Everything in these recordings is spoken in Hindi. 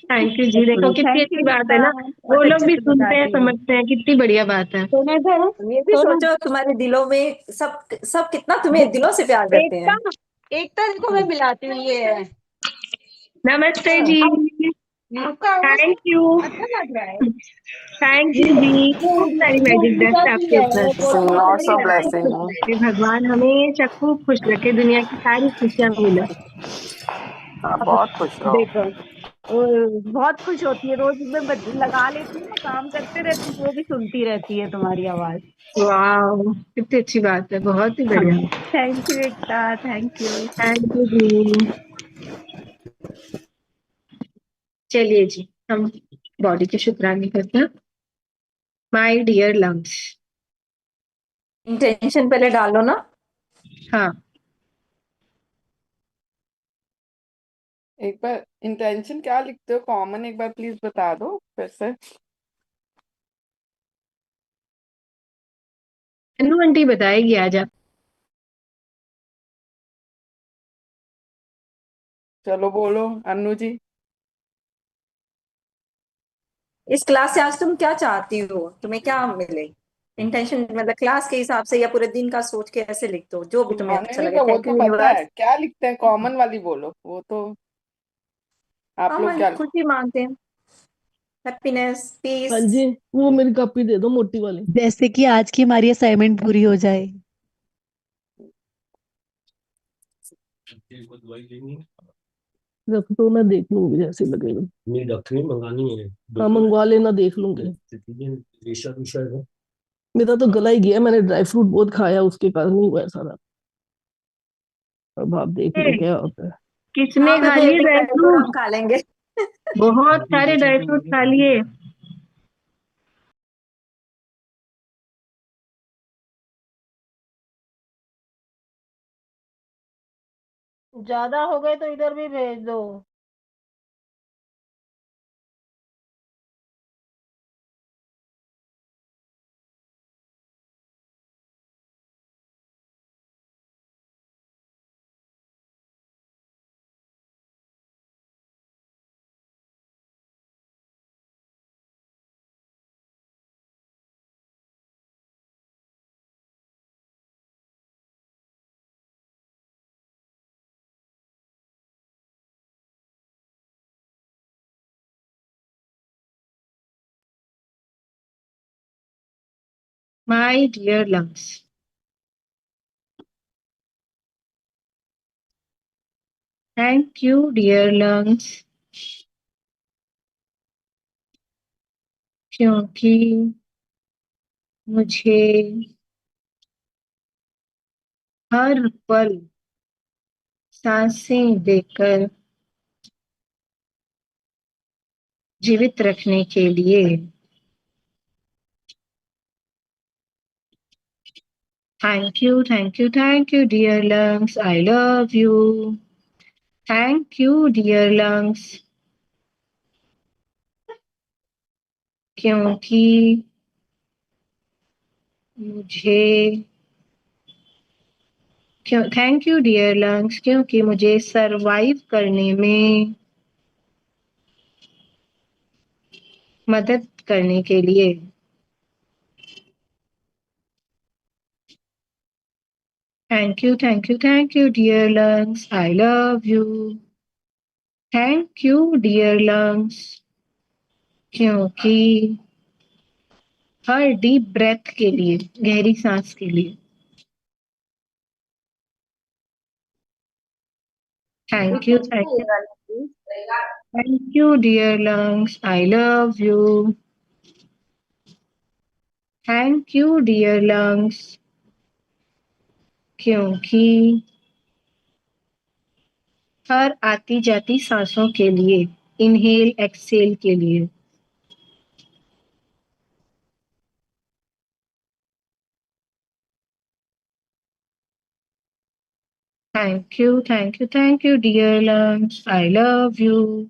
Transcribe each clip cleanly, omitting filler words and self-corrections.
थैंक यू जी। देखो कितनी थैंक अच्छी यू बात है एकता, ना। वो बहुत लोग अच्छे भी से सुनते हैं, बताती है। समझते हैं, कितनी बढ़िया बात है। सोना इधर, तुम ये भी सोना सोचो तुम्हारे दिलों में सब सब कितना तुम्हें दिलों से प्यार करते एकता, हैं। एकता देखो मैं मिलाती हूँ ये है। नमस्ते हाँ, जी। आपका आवाज थैंक यू। अच्छा लग रहा है। थैंक ये यू जी, खूब सारी ये मैजिक उनका डस्ट भी आपके है, ऊपर। वो बोलती लॉट्स रहती ऑफ है ना। खूब खुश ब्लेसिंग। रखे भगवान, हमेशा खूब खुश रखे, दुनिया की सारी खुशियां मिले। हाँ, बहुत खुश रहो। देखो बहुत खुश होती है, रोज में लगा लेती हूँ ना, काम करते रहती हूँ, वो भी सुनती रहती है तुम्हारी आवाज। वाह, कितनी अच्छी बात है, बहुत ही हाँ, बढ़िया। Thank you Ekta, thank you. Thank you ji. चलिए जी, हम बॉडी की शुक्राने करते हैं। My dear lungs. इंटेंशन पहले डालो ना। हाँ। एक बार इंटेंशन क्या लिखते हो कॉमन, एक बार प्लीज बता दो फिर से। अनु आंटी बताएगी आज आप। चलो बोलो अन्नू जी। इस क्लास से आज तुम क्या चाहती हो, तुम्हें क्या मिले? इंटेंशन मतलब क्लास के हिसाब से या पूरे दिन का सोच के ऐसे लिख दो, जो भी तुम्हें हाँ, नहीं अच्छा नहीं, लगे। तो वो थैंक तो यू पता है यूनिवर्स। क्या लिखते हैं, कॉमन वाली बोलो वो तो। आप लोग हम क्या खुशी मांगते हैं, हैप्पीनेस, हाँ पीस। जी, वो मेरी कॉपी दे दो मोटी वाली। जैसे कि आज की हमारी असाइनमेंट पूरी हो जाए। रख दो, मैं देख लूंगी जैसे लगेगा। नहीं डॉक्टरी मंगानी है। हाँ मंगवा लेना, देख लूंगी। रेशा रुशा है। मेरा तो गला ही गया, मैंने ड्राई फ्रूट बहुत खाया, उसके कारण ही हुआ है सारा। अब आप देख लो ए, क्या होता है। किसने हाँ खा बेबे, लिए एक ड्राई टाइम और फ्रूट? हम खा लेंगे। बहुत सारे ड्राई फ्रूट खा लिए। ज्यादा हो गए तो इधर भी भेज दो। My dear lungs. Thank you dear lungs, क्योंकि मुझे हर पल सांसें देकर जीवित रखने के लिए। Thank you, thank you, thank you dear lungs, I love you. Thank you dear lungs, क्योंकि मुझे थैंक यू डियर लंग्स, क्योंकि मुझे सरवाइव करने में मदद करने के लिए। Thank you, thank you, thank you dear lungs, I love you. Thank you dear lungs, क्योंकि हर डीप ब्रेथ के लिए, गहरी सांस के लिए। Thank you, thank you dear lungs, I love you. Thank you dear lungs, क्योंकि हर आती जाती सांसों के लिए, इनहेल एक्सहेल के लिए। Thank you, thank you, thank you dear lungs, I love you.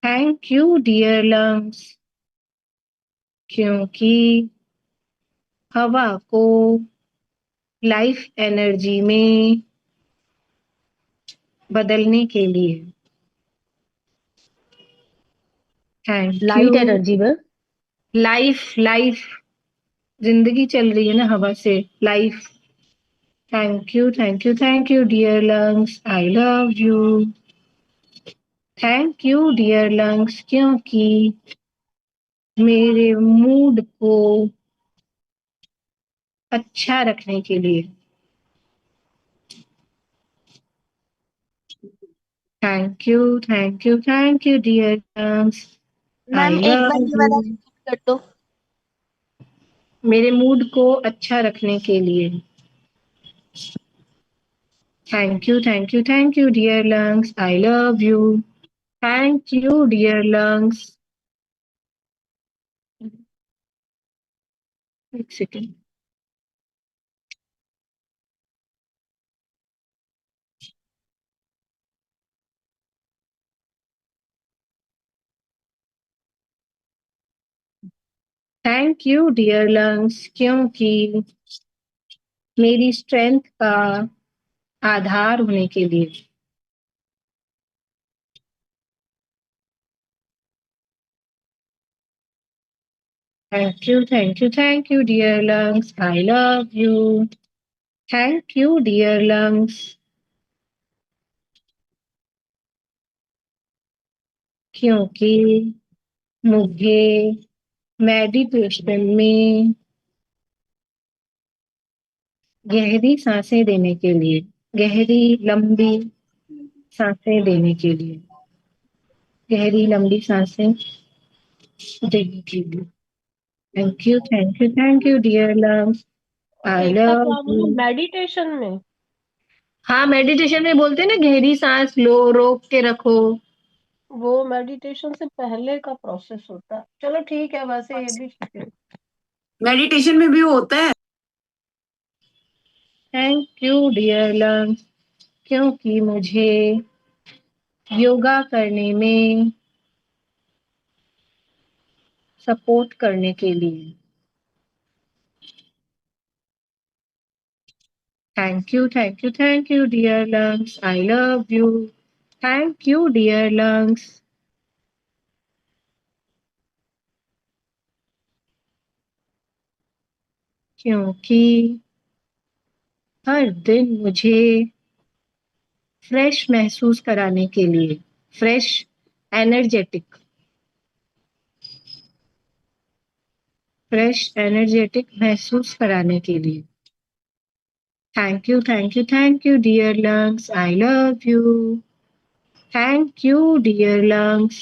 Thank you dear lungs, क्योंकि हवा को लाइफ एनर्जी में बदलने के लिए। Thank light you. एनर्जी में। लाइफ लाइफ जिंदगी चल रही है ना हवा से, life. Thank you thank you thank you dear lungs, I love you. Thank you dear lungs, क्योंकि मेरे मूड को अच्छा रखने के लिए। Thank you thank you thank you dear lungs, ma'am I एक बार लव ये वाला यू। repeat कर दो। मेरे मूड को अच्छा रखने के लिए। Thank you thank you thank you dear lungs, I love you. Thank you dear lungs. एक second. Thank you dear lungs, क्योंकि मेरी स्ट्रेंथ का आधार होने के लिए। Thank you dear lungs, I love you. Thank you dear lungs, क्योंकि मुझे मेडिटेशन में गहरी सांसें देने के लिए, गहरी लंबी सांसें देने के लिए, गहरी लंबी सांसें देने के लिए। थैंक यू डियर लंग्स, आई एक बार लव क्या बोले, यू। मेडिटेशन में? हाँ, मेडिटेशन में बोलते हैं ना, गहरी सांस लो, रोक के रखो। वो मेडिटेशन से पहले का प्रोसेस होता है। चलो ठीक है, वैसे ये भी ठीक है। मेडिटेशन में भी होता है। थैंक यू डियर लंग्स, क्योंकि मुझे योगा करने में सपोर्ट करने के लिए। Thank you dear lungs, I love you. Thank you dear lungs, क्योंकि हर दिन मुझे फ्रेश महसूस कराने के लिए, फ्रेश, एनर्जेटिक, फ्रेश एनर्जेटिक महसूस कराने के लिए। Thank you dear lungs, I love you. Thank you dear lungs,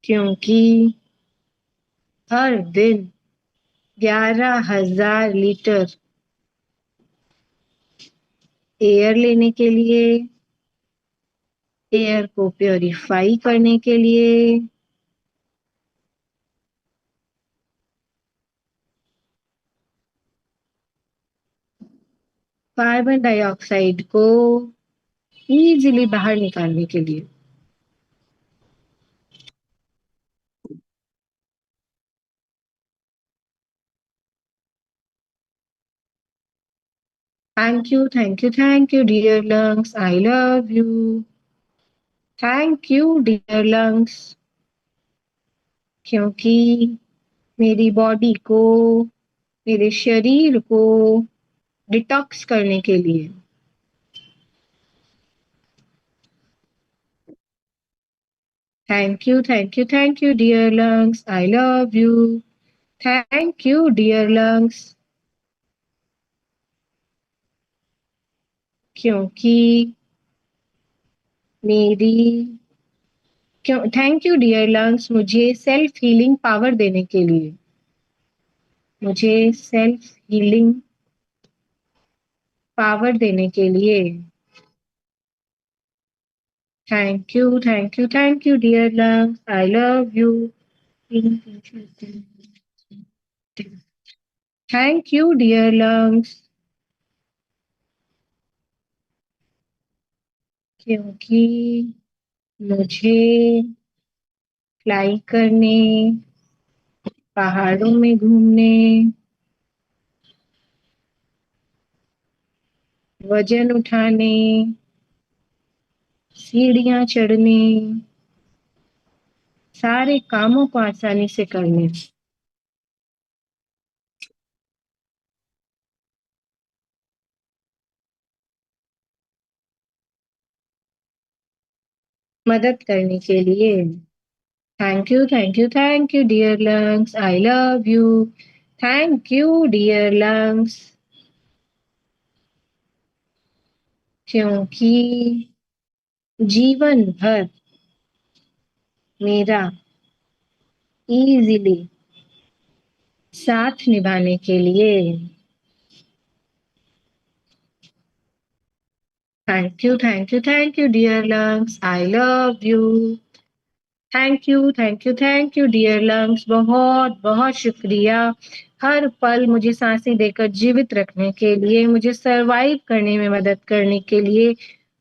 क्योंकि हर दिन 11,000 लीटर एयर लेने के लिए, एयर को प्योरीफाई करने के लिए, कार्बन डाइऑक्साइड को इजीली बाहर निकालने के लिए। Thank you dear lungs, I love you. Thank you dear lungs, क्योंकि मेरी बॉडी को, मेरे शरीर को डिटॉक्स करने के लिए। Thank you dear lungs, I love you. Thank you dear lungs, क्योंकि मेरी क्यों थैंक यू डियर लंग्स, मुझे सेल्फ हीलिंग पावर देने के लिए, मुझे सेल्फ हीलिंग पावर देने के लिए। Thank you dear lungs, I love you. Thank you dear lungs, क्योंकि मुझे फ्लाई करने, पहाड़ों में घूमने, वजन उठाने, सीढ़ियां चढ़ने, सारे कामों को आसानी से करने, मदद करने के लिए। Thank you, thank you, thank you dear lungs, I love you. Thank you dear lungs, क्योंकि जीवन भर मेरा इजीली साथ निभाने के लिए। Thank you, thank you, thank you dear lungs, I love you. Thank you, thank you, thank you dear lungs, बहुत बहुत शुक्रिया हर पल मुझे सांसें देकर जीवित रखने के लिए, मुझे सरवाइव करने में मदद करने के लिए,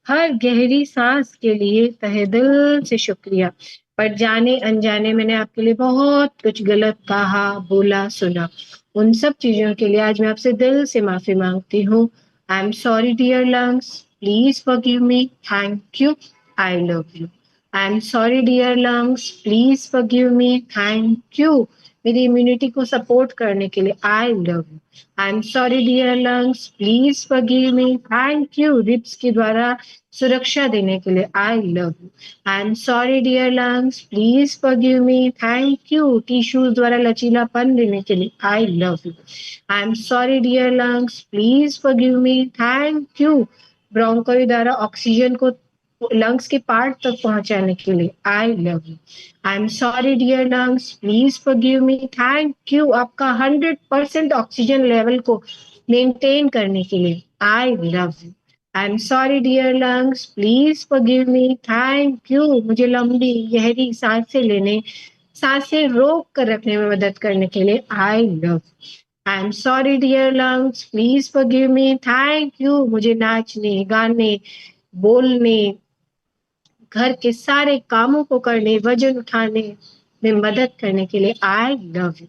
हर गहरी सांस के लिए तहे दिल से शुक्रिया। पर जाने अनजाने मैंने आपके लिए बहुत कुछ गलत कहा, बोला, सुना। उन सब चीजों के लिए आज मैं आपसे दिल से माफी मांगती हूँ। I am sorry dear lungs, please forgive me. Thank you, I love you. I am sorry dear lungs, please forgive me. Thank you मेरी इम्यूनिटी को सपोर्ट करने के लिए, I love you. I am sorry dear lungs, please forgive me. Thank you ribs के द्वारा सुरक्षा देने के लिए, I love you. I am sorry dear lungs, please forgive me. Thank you tissues द्वारा लचीलापन देने के लिए, I love you. I am sorry dear lungs, please forgive me. Thank you bronchi द्वारा ऑक्सीजन को लंग्स के पार्ट तक पहुंचाने के लिए, I love you. I am sorry dear lungs, please forgive me. Thank you आपका 100% ऑक्सीजन लेवल को मेंटेन करने के लिए, I love you. I am sorry dear lungs, please forgive me. Thank you मुझे लंबी गहरी सांसें लेने, सांसें रोक कर रखने में मदद करने के लिए, I love. I am sorry dear lungs, please forgive me. Thank you मुझे नाचने, गाने, बोलने, घर के सारे कामों को करने, वजन उठाने में मदद करने के लिए, I love you.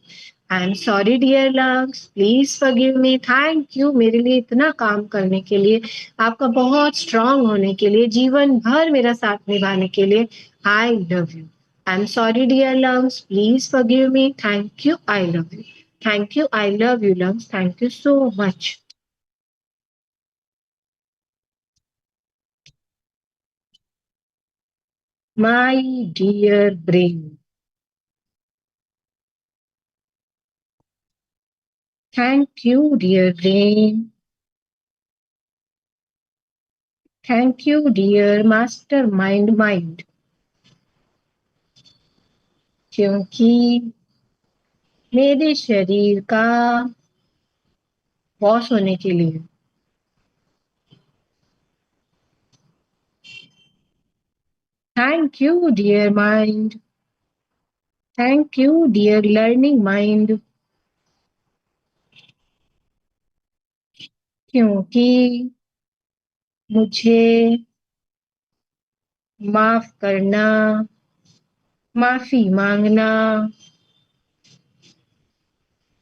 I am sorry dear lungs, please forgive me. Thank you मेरे लिए इतना काम करने के लिए, आपका बहुत स्ट्रांग होने के लिए, जीवन भर मेरा साथ निभाने के लिए, I love you. I am sorry dear lungs, please forgive me. Thank you, I love you. Thank you, I love you lungs, thank you so much. My dear brain, thank you, dear brain. Thank you, dear mastermind mind. क्योंकि मेरे शरीर का बॉस होने के लिए, thank you dear mind, thank you dear learning mind, क्योंकि मुझे माफ करना, माफी मांगना,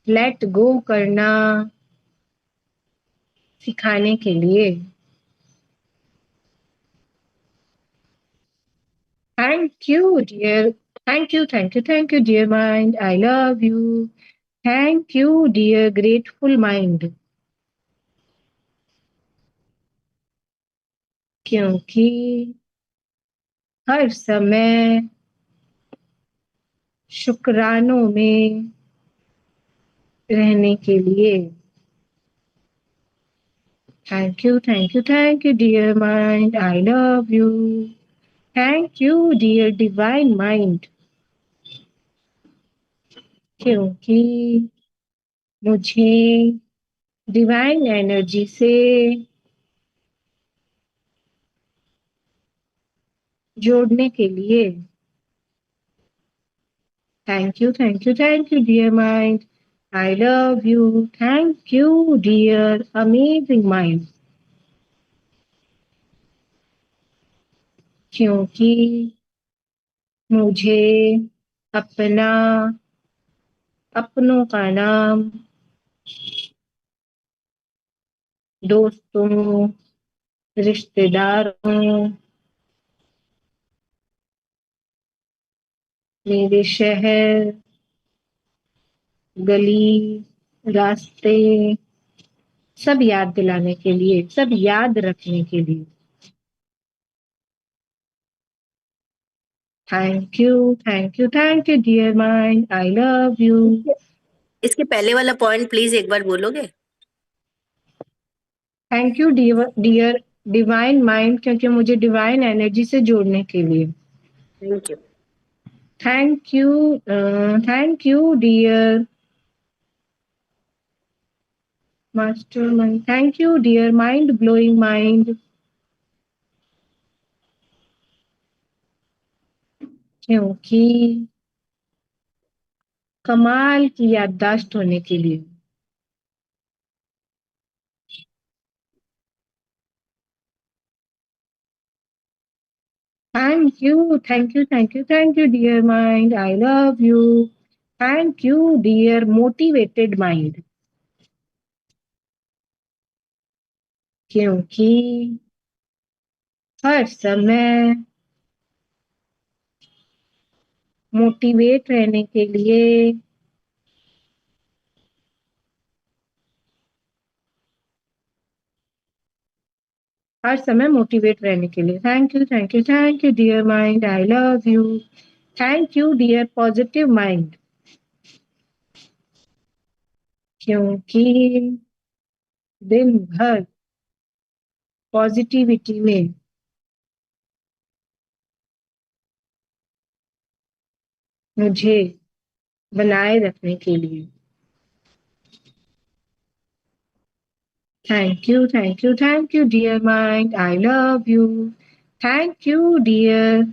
लेट गो करना सिखाने के लिए, thank you dear, thank you, thank you, thank you dear mind, I love you. Thank you dear grateful mind, क्योंकि हर समय शुक्रानों में रहने के लिए, thank you, thank you, thank you dear mind, I love you. Thank you dear divine mind, क्योंकि मुझे डिवाइन एनर्जी से जोड़ने के लिए, thank you, thank you, thank you dear mind, I love you. Thank you dear amazing mind, क्योंकि मुझे अपना, अपनों का नाम, दोस्तों, रिश्तेदारों, मेरे शहर, गली, रास्ते, सब याद दिलाने के लिए, सब याद रखने के लिए। Thank you, thank you, thank you dear mind, I love you. इसके पहले वाला पॉइंट प्लीज एक बार बोलोगे? Thank you dear divine mind, क्योंकि मुझे डिवाइन एनर्जी से जोड़ने के लिए। Thank you. Thank you dear master mind, thank you dear mind blowing mind, क्योंकि कमाल की याददाश्त होने के लिए। Thank you, thank you, thank you, thank you dear mind, I love you. Thank you dear motivated mind, क्योंकि हर समय मोटिवेट रहने के लिए हर समय मोटिवेट रहने के लिए। Thank you, thank you, thank you dear mind, I love you. Thank you dear positive mind, क्योंकि दिन भर पॉजिटिविटी में मुझे बनाए रखने के लिए। Thank you, thank you, thank you dear mind, I love you. Thank you dear,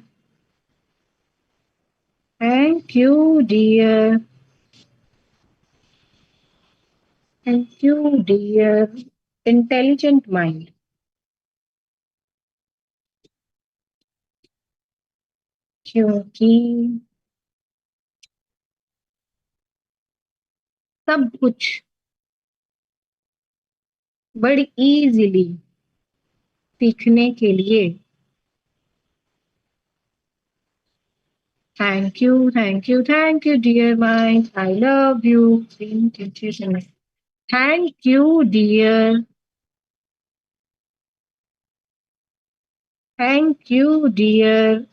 thank you dear, thank you dear intelligent mind, क्योंकि सब कुछ बड़ी इजीली सीखने के लिए। Thank you, thank you, thank you dear mind, I love you. Thank you dear, thank you dear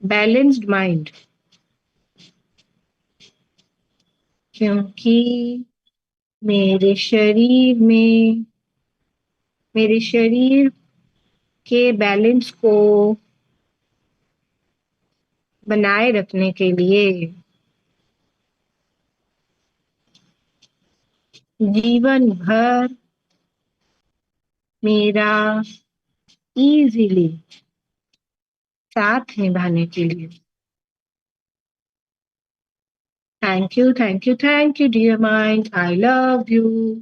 balanced mind, क्योंकि मेरे शरीर में, मेरे शरीर के बैलेंस को बनाए रखने के लिए जीवन भर मेरा इजीली साथ निभाने के लिए। Thank you, thank you, thank you dear mind, I love you.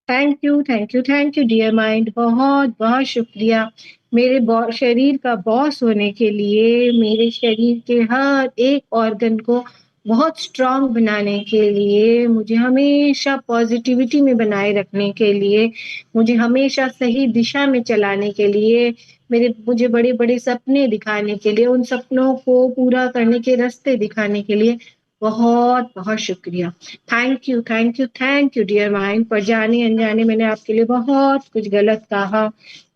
Thank you, thank you, thank you dear mind, बहुत बहुत शुक्रिया मेरे शरीर का बॉस होने के लिए, मेरे शरीर के हर एक ऑर्गन को बहुत स्ट्रांग बनाने के लिए, मुझे हमेशा पॉजिटिविटी में बनाए रखने के लिए, मुझे हमेशा सही दिशा में चलाने के लिए, मुझे बड़े बड़े सपने दिखाने के लिए, उन सपनों को पूरा करने के रास्ते दिखाने के लिए बहुत बहुत शुक्रिया। Thank you, thank you, thank you dear mind, पर जाने अनजाने मैंने आपके लिए बहुत कुछ गलत कहा,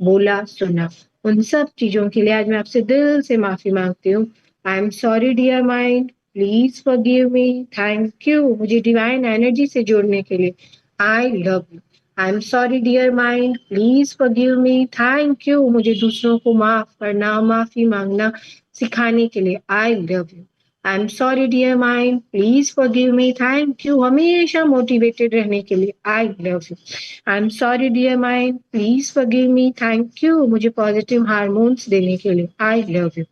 बोला, सुना। उन सब चीजों के लिए आज मैं आपसे दिल से माफी मांगती हूँ। I am sorry dear mind, please forgive me. Thank you मुझे डिवाइन एनर्जी से जोड़ने के लिए। I love you. I am sorry dear mind, please forgive me. Thank you मुझे दूसरों को माफ करना, माफी मांगना सिखाने के लिए। I love you. I am sorry dear mind, please forgive me. Thank you हमेशा मोटिवेटेड रहने के लिए। I love you. I am sorry dear mind, please forgive me. Thank you मुझे पॉजिटिव हार्मोन्स देने के लिए। I love you.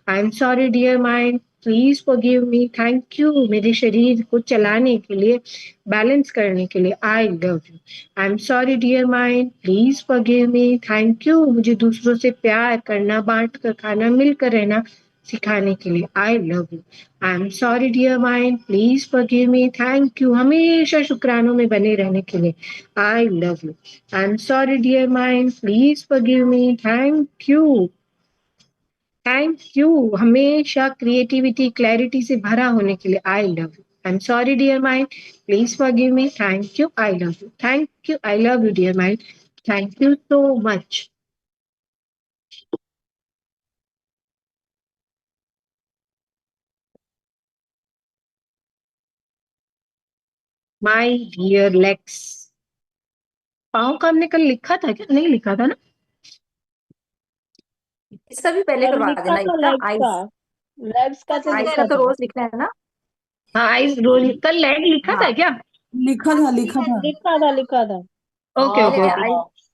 I am sorry dear mind, please forgive me. Thank you मेरे शरीर को चलाने के लिए, बैलेंस करने के लिए। I love you. I am sorry dear mind, please forgive me. Thank you मुझे दूसरों से प्यार करना, बांट कर खाना, मिलकर रहना सिखाने के लिए। I love you. I am sorry dear mind, please forgive me. Thank you हमेशा शुक्रानों में बने रहने के लिए। I love you. I am sorry dear mind, please forgive me. Thank you thank you हमेशा क्रिएटिविटी क्लैरिटी से भरा होने के लिए। I love you. I am sorry dear mind, please forgive me. Thank you, I love you. Thank you, I love you dear mind. Thank you so much. My dear legs. पाँव का हमने कल लिखा था क्या? नहीं लिखा था ना। इसका भी पहले और करवा लिखा देना। था इसका लेग्स आइज, का, लेग्स का तो आइज का लिखा तो था। रोज लिखना है ना। हाँ आइज रोज कल लेग लिखा था हाँ क्या? लिखा था लिखा था। ओके पहले ओके ओके। आइज।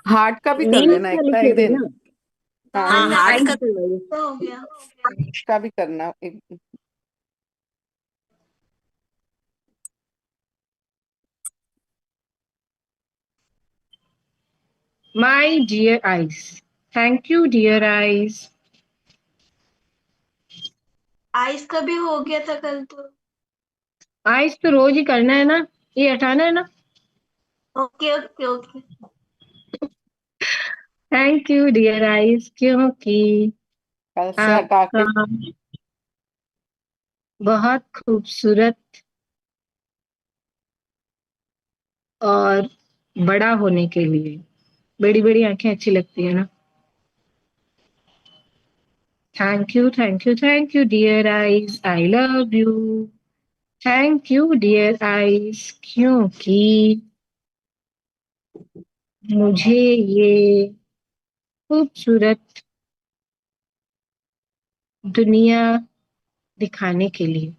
हार्ट का भी कर नीम्स लेना का एक लिखे थे दिन। ना। हाँ हाँ हाँ हार्ट आइज का करवाइए। का भी करना एक। My dear eyes. Thank you dear eyes. Eyes का भी हो गया था कल तो। आइज तो रोज ही करना है ना, ये हटाना है ना। Okay okay okay. Thank you dear eyes, क्योंकि कल से हटा आपका के बहुत खूबसूरत और बड़ा होने के लिए। बड़ी बड़ी आंखें अच्छी लगती है ना। Thank you thank you thank you dear eyes, I love you. Thank you dear eyes, क्योंकि मुझे ये खूबसूरत दुनिया दिखाने के लिए।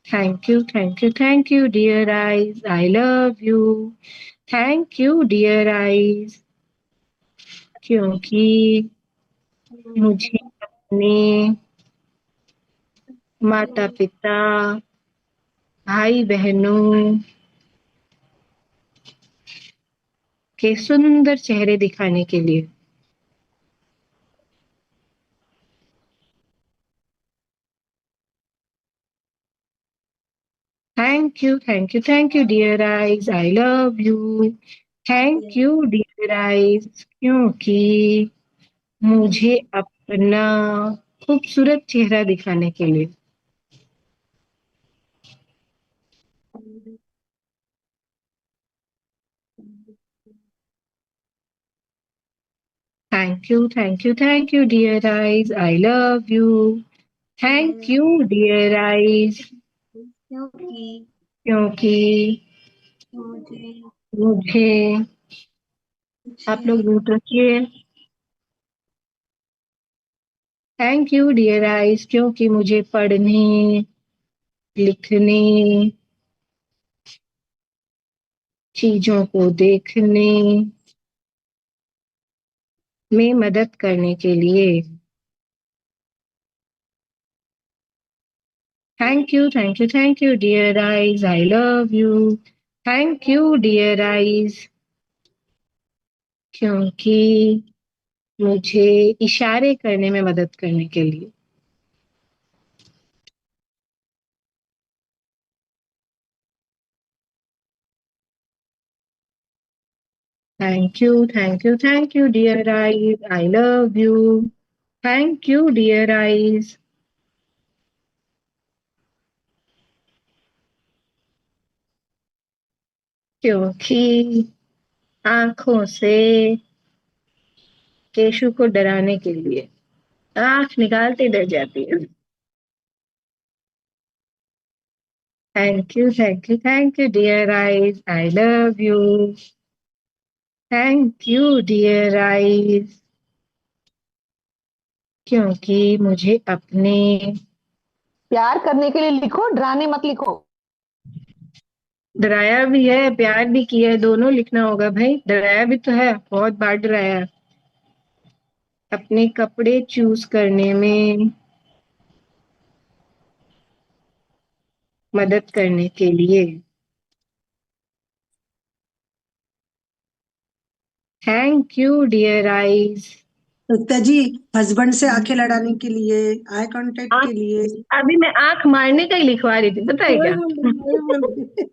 Thank you thank you thank you dear eyes, I love you. Thank you dear eyes, क्योंकि मुझे अपने माता पिता भाई बहनों के सुंदर चेहरे दिखाने के लिए। Thank you dear eyes, I love you. Thank you dear eyes, क्योंकि मुझे अपना खूबसूरत चेहरा दिखाने के लिए। Thank you dear eyes, I love you. Thank you dear eyes, क्योंकि क्योंकि मुझे मुझे, आप लोग म्यूट रखिए। थैंक यू डियर आइज, क्योंकि मुझे पढ़ने लिखने चीजों को देखने में मदद करने के लिए। Thank you dear eyes, I love you. Thank you dear eyes, क्योंकि मुझे इशारे करने में मदद करने के लिए। Thank you dear eyes, I love you. Thank you dear eyes, क्योंकि आंखों से केशु को डराने के लिए। आंख निकालते डर जाती है। Thank you dear eyes, I love you. Thank you dear eyes, क्योंकि मुझे अपने प्यार करने के लिए लिखो, डराने मत लिखो। डराया भी है प्यार भी किया है, दोनों लिखना होगा भाई। डराया भी तो है, बहुत बार डराया है। अपने कपड़े चूज करने में मदद करने के लिए। Thank you dear eyes. Ekta ji, husband से आंखें लड़ाने के लिए, आई कांटेक्ट के लिए। अभी मैं आंख मारने का ही लिखवा रही थी, पता है क्या? वही बोल रही।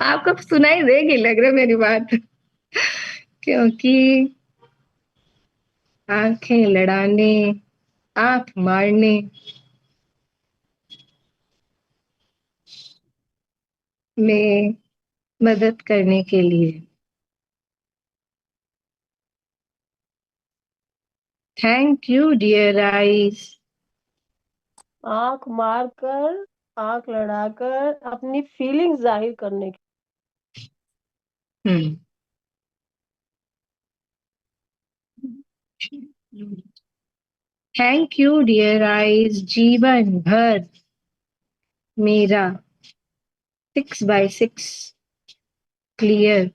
आपको सुनाई देगी लग रहा है मेरी बात। क्योंकि आंखें लड़ाने, आंख मारने में मदद करने के लिए। Thank you dear eyes. आंख मारकर, आंख लड़ाकर अपनी फीलिंग्स जाहिर करने की। Hmm. Thank you dear eyes जीवन भर मेरा 6x6 क्लियर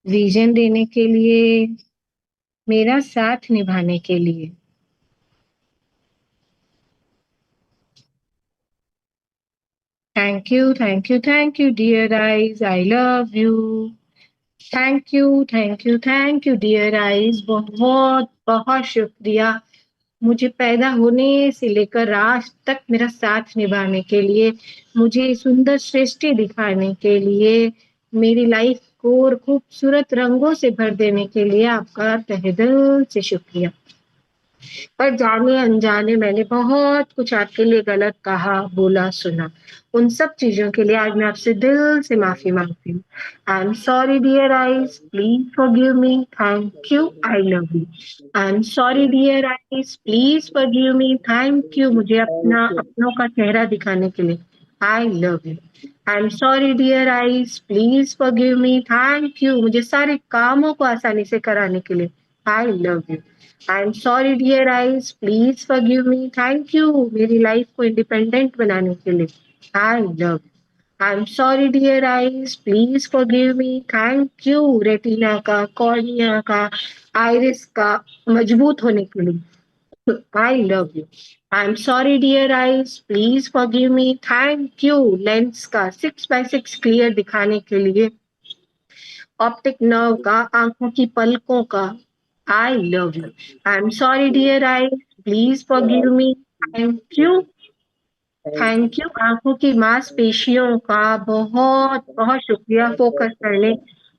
विजन देने के लिए, मेरा साथ निभाने के लिए। Thank you, thank you, thank you dear eyes, I love you. Thank you, thank you, thank you dear eyes, बहुत बहुत शुक्रिया मुझे पैदा होने से लेकर आज तक मेरा साथ निभाने के लिए, मुझे सुंदर सृष्टि दिखाने के लिए, मेरी लाइफ को और खूबसूरत रंगों से भर देने के लिए आपका तहे दिल से शुक्रिया। पर जाने अनजाने मैंने बहुत कुछ आपके लिए गलत कहा, बोला, सुना। उन सब चीजों के लिए आज मैं आपसे दिल से माफी मांगती हूँ। I am sorry dear eyes, please forgive me, thank you, I love you. I am sorry dear eyes, please forgive me, thank you मुझे अपनों का चेहरा दिखाने के लिए, I love you. I am sorry dear eyes, please forgive me, thank you मुझे सारे कामों को आसानी से कराने के लिए, I love you. I am sorry dear eyes, please forgive me, thank you मेरी लाइफ को इंडिपेंडेंट बनाने के लिए, I love. I am sorry dear eyes, please forgive me, thank you retina का, कॉर्निया का, आइरिस का मजबूत होने के लिए, I love you. I am sorry dear eyes, please forgive me, thank you lens का 6x6 क्लियर दिखाने के लिए, ऑप्टिक नर्व का, आंखों की पलकों का, I love you. I am sorry dear eyes, please forgive me, thank you. Thank you आंखों की मांसपेशियों का बहुत बहुत शुक्रिया फोकस करने,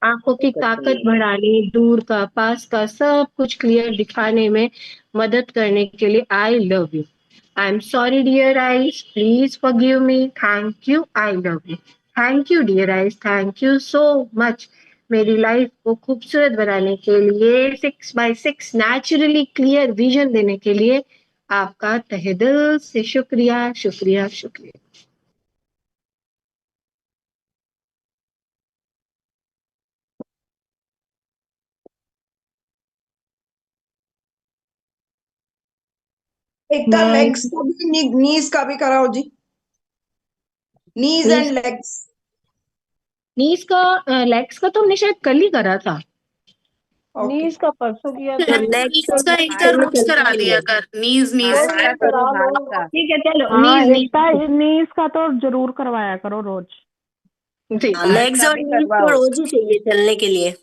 आंखों की ताकत बढ़ाने, दूर का पास का सब कुछ क्लियर दिखाने में मदद करने के लिए, I love you. I am sorry dear eyes, please forgive me, thank you, I love you. Thank you dear eyes, thank you so much मेरी लाइफ को खूबसूरत बनाने के लिए, 6x6 नेचुरली क्लियर विजन देने के लिए आपका तहे दिल से शुक्रिया, शुक्रिया, शुक्रिया। एकता लेग्स का भी नीज का भी कराओ जी, नीज एंड लेग्स। नीज का लेग्स का तो हमने शायद कल ही करा था। नीज का परसों किया था। नीज का एक रोज करा दिया कर, नीज हाथ का करो, हाथ का। ठीक है चलो, हाँ, नीज एकता नीज का तो जरूर करवाया करो रोज। लेग्स और नीज तो रोज ही चाहिए चलने के लिए।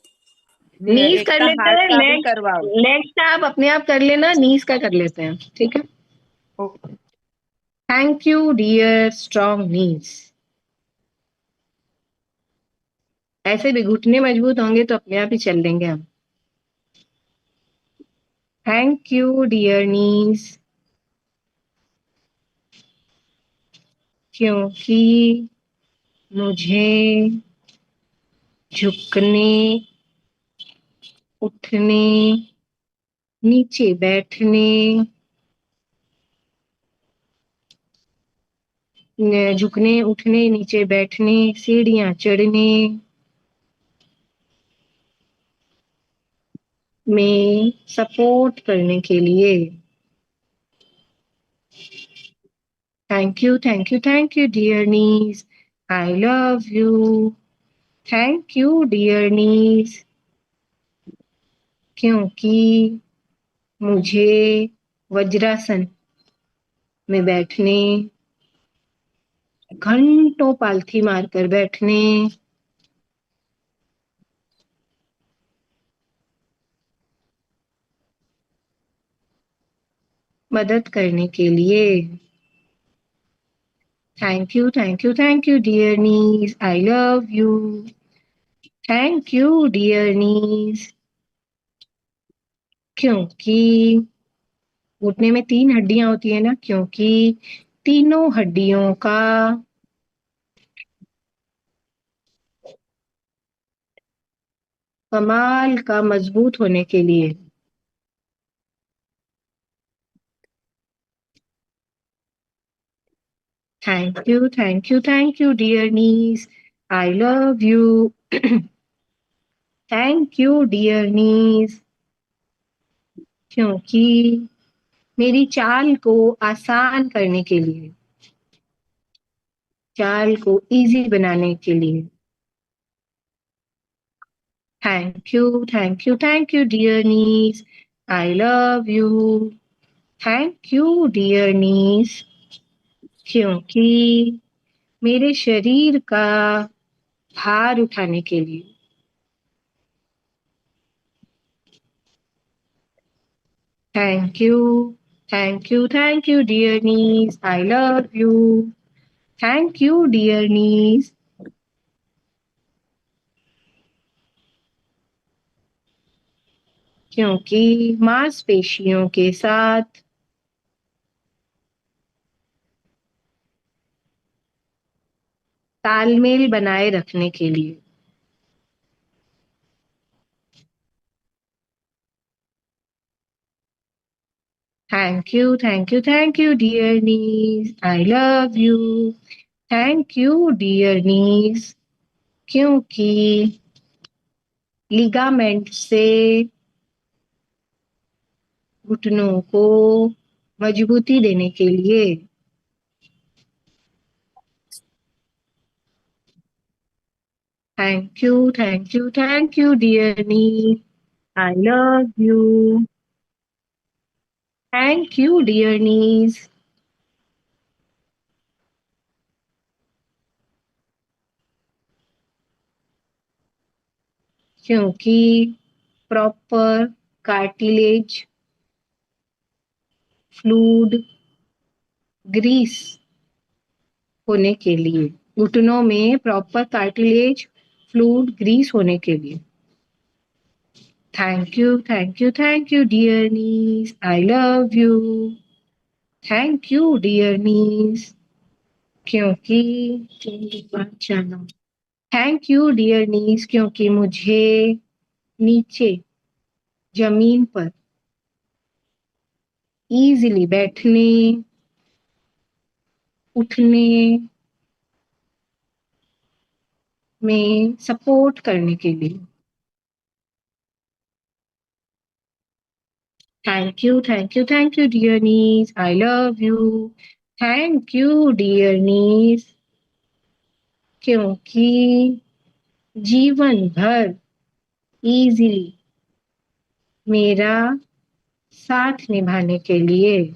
नीज कर लेते हाथ हैं, का भी लेग्स करवाओ। लेग्स का आप अपने आप कर लेना, नीज का कर लेते हैं, ठीक है। Okay. Thank you dear strong knees. ऐसे भी घुटने मजबूत होंगे तो अपने आप ही चल लेंगे हम। थैंक यू डियर नीज, क्योंकि मुझे झुकने, उठने, नीचे बैठने, झुकने, उठने, नीचे बैठने, सीढ़ियां चढ़ने में सपोर्ट करने के लिए, thank you, thank you, thank you dear knees, I love you. Thank you dear knees, क्योंकि मुझे वज्रासन में बैठने, घंटों पालथी मारकर बैठने, मदद करने के लिए, thank you, thank you, thank you dear knees, I love you. Thank you dear knees, क्योंकि घुटने में 3 हड्डियां होती है ना, क्योंकि तीनों हड्डियों का कमाल का मजबूत होने के लिए। Thank you dear knees, I love you. Thank you dear knees, क्योंकि मेरी चाल को आसान करने के लिए, चाल को इजी बनाने के लिए। Thank you dear knees, I love you. Thank you dear knees, क्योंकि मेरे शरीर का भार उठाने के लिए। Thank you dear knees, I love you. Thank you dear knees, क्योंकि मांसपेशियों के साथ तालमेल बनाए रखने के लिए। Thank you dear knees, I love you. Thank you dear knees, क्योंकि लिगामेंट से घुटनों को मजबूती देने के लिए। Thank you dear knees, I love you. Thank you dear knees, क्योंकि प्रॉपर कार्टिलेज फ्लूइड ग्रीस होने के लिए, घुटनों में प्रॉपर कार्टिलेज फ्लूइड ग्रीस होने के लिए। Thank you dear knees, I love you. Thank you dear knees, क्योंकि थैंक यू डियर नीस, क्योंकि मुझे नीचे जमीन पर इजीली बैठने उठने में सपोर्ट करने के लिए। Thank you dear knees, I love you. Thank you dear knees, क्योंकि जीवन भर इजीली मेरा साथ निभाने के लिए।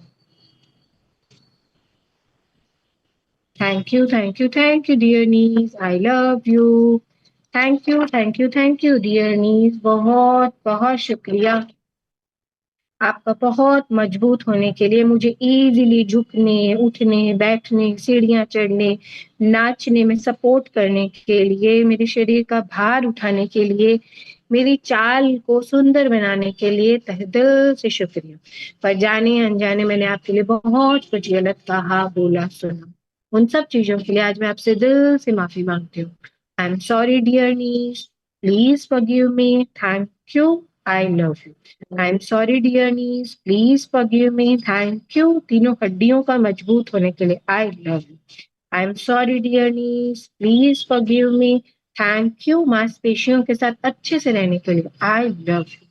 Thank you dear knees, I love you. Thank you dear knees, बहुत बहुत शुक्रिया आपका बहुत मजबूत होने के लिए, मुझे इजीली झुकने उठने बैठने सीढ़ियां चढ़ने नाचने में सपोर्ट करने के लिए, मेरे शरीर का भार उठाने के लिए, मेरी चाल को सुंदर बनाने के लिए तहे दिल से शुक्रिया। पर जाने अनजाने मैंने आपके लिए बहुत कुछ गलत कहा बोला सुना, उन सब चीजों के लिए आज मैं आपसे दिल से माफी मांगती हूँ। I am sorry dear knees, please forgive me. Thank you, I love you. I am sorry dear knees, please forgive me. Thank you तीनों हड्डियों का मजबूत होने के लिए, I love you. I am sorry dear knees, please forgive me. Thank you मांसपेशियों के साथ अच्छे से रहने के लिए, I love you.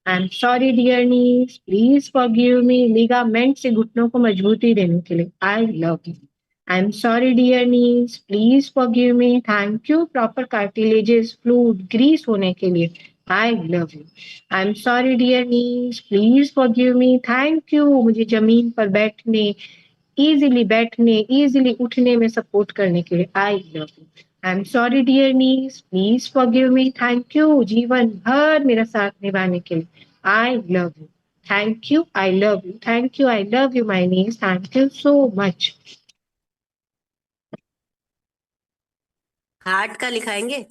I am sorry dear knees, please forgive me. Ligament से घुटनों को मजबूती देने के लिए, I love you. I am sorry dear knees, please forgive me. Thank you proper cartilages fluid grease होने के लिए, I love you. I am sorry dear knees, please forgive me. Thank you मुझे जमीन पर बैठने इजीली उठने में सपोर्ट करने के लिए, I love you. I am sorry dear knees, please forgive me. Thank you जीवन भर मेरा साथ निभाने के लिए, I love you. Thank you, I love you. Thank you, I love you my knees, thank you so much. Heart का लिखाएंगे?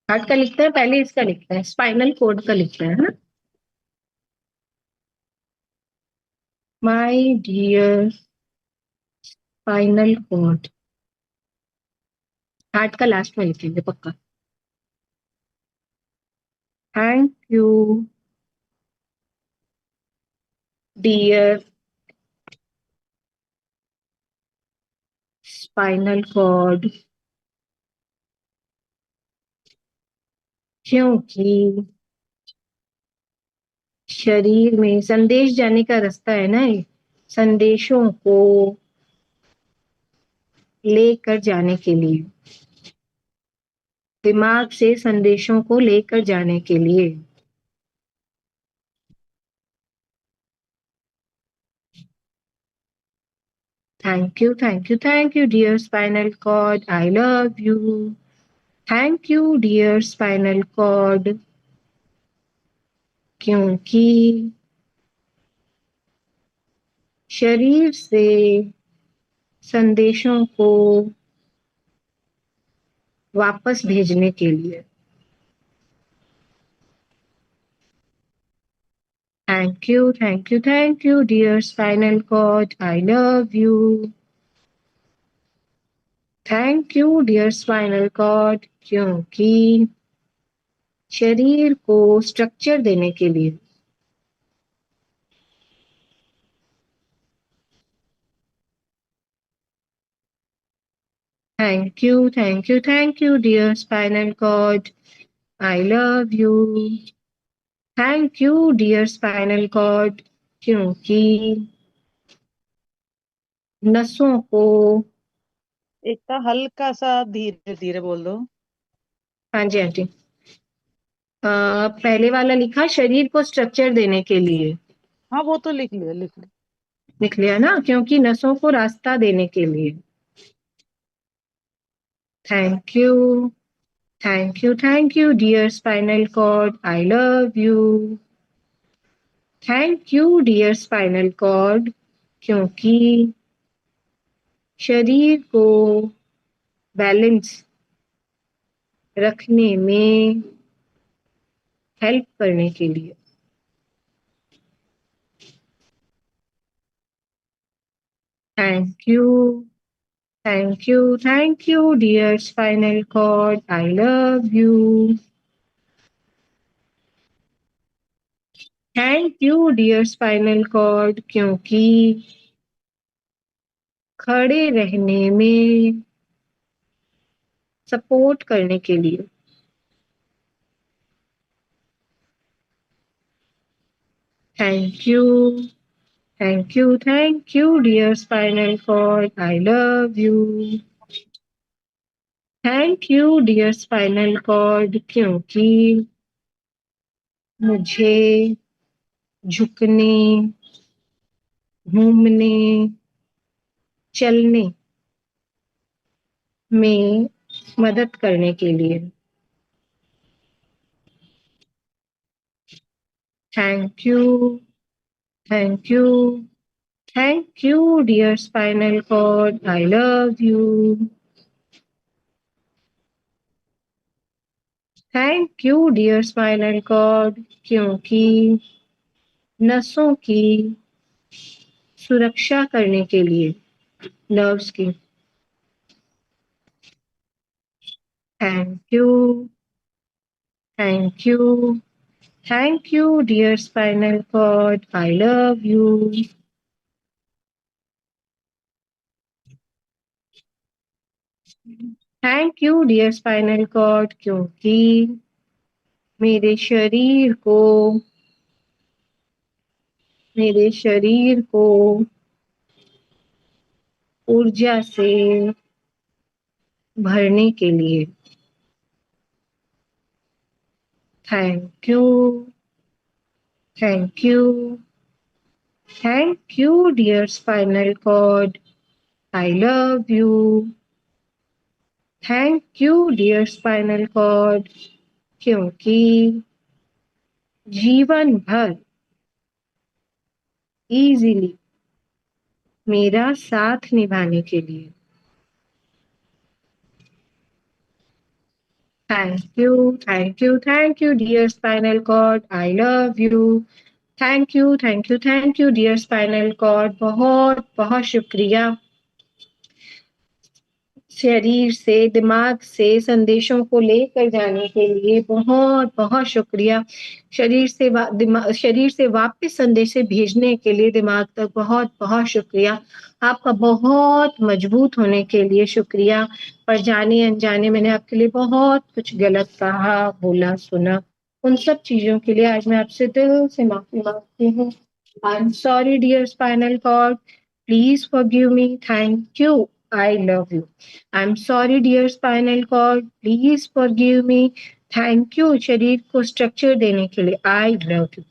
हार्ट का लिखते हैं, पहले इसका लिखते हैं, स्पाइनल कोड का लिखते हैं, है ना। My dear spinal cord, heart का लास्ट में लिखेंगे पक्का। Thank you dear spinal cord, क्योंकि शरीर में संदेश जाने का रास्ता है ना ये, संदेशों को लेकर जाने के लिए, दिमाग से संदेशों को लेकर जाने के लिए। Thank you dear spinal cord, I love you. Thank you dear spinal cord, क्योंकि शरीर से संदेशों को वापस भेजने के लिए। Thank you dear spinal cord, I love you. Thank you dear spinal cord, क्योंकि शरीर को स्ट्रक्चर देने के लिए। Thank you dear spinal cord, I love you. Thank you dear spinal cord, क्योंकि नसों को, एकता हल्का सा धीरे धीरे बोल दो। हाँ जी आंटी, पहले वाला लिखा शरीर को स्ट्रक्चर देने के लिए, हाँ वो तो लिख लिया लिख लिया। लिख लिया ना, क्योंकि नसों को रास्ता देने के लिए। Thank you dear spinal cord, I love you. Thank you dear spinal cord, क्योंकि शरीर को बैलेंस रखने में हेल्प करने के लिए। Thank you dear spinal cord, I love you. Thank you dear spinal cord, क्योंकि खड़े रहने में सपोर्ट करने के लिए। Thank you dear spinal cord, I love you. Thank you dear spinal cord, क्योंकि मुझे झुकने, घूमने, चलने में मदद करने के लिए। Thank you dear spinal cord, I love you. Thank you dear spinal cord, क्योंकि नसों की सुरक्षा करने के लिए, नर्व्स की। Thank you dear spinal cord, I love you. Thank you dear spinal cord, क्योंकि मेरे शरीर को ऊर्जा से भरने के लिए। Thank you dear spinal cord, I love you. Thank you dear spinal cord, क्योंकि जीवन भर इजीली मेरा साथ निभाने के लिए। Thank you dear spinal cord, I love you. Thank you, thank you, thank you dear spinal cord, बहुत बहुत शुक्रिया। शरीर से दिमाग से संदेशों को लेकर जाने के लिए बहुत बहुत शुक्रिया। शरीर से वापस संदेश भेजने के लिए दिमाग तक बहुत बहुत शुक्रिया। आपका बहुत मजबूत होने के लिए शुक्रिया। पर जाने अनजाने मैंने आपके लिए बहुत कुछ गलत कहा, बोला, सुना, उन सब चीजों के लिए आज मैं आपसे दिल से माफी मांगती हूँ। I am sorry dear spinal cord, please forgive me, thank you, I love you. I'm sorry dear spinal cord, please forgive me. Thank you शरीर को स्ट्रक्चर देने के लिए, I love you.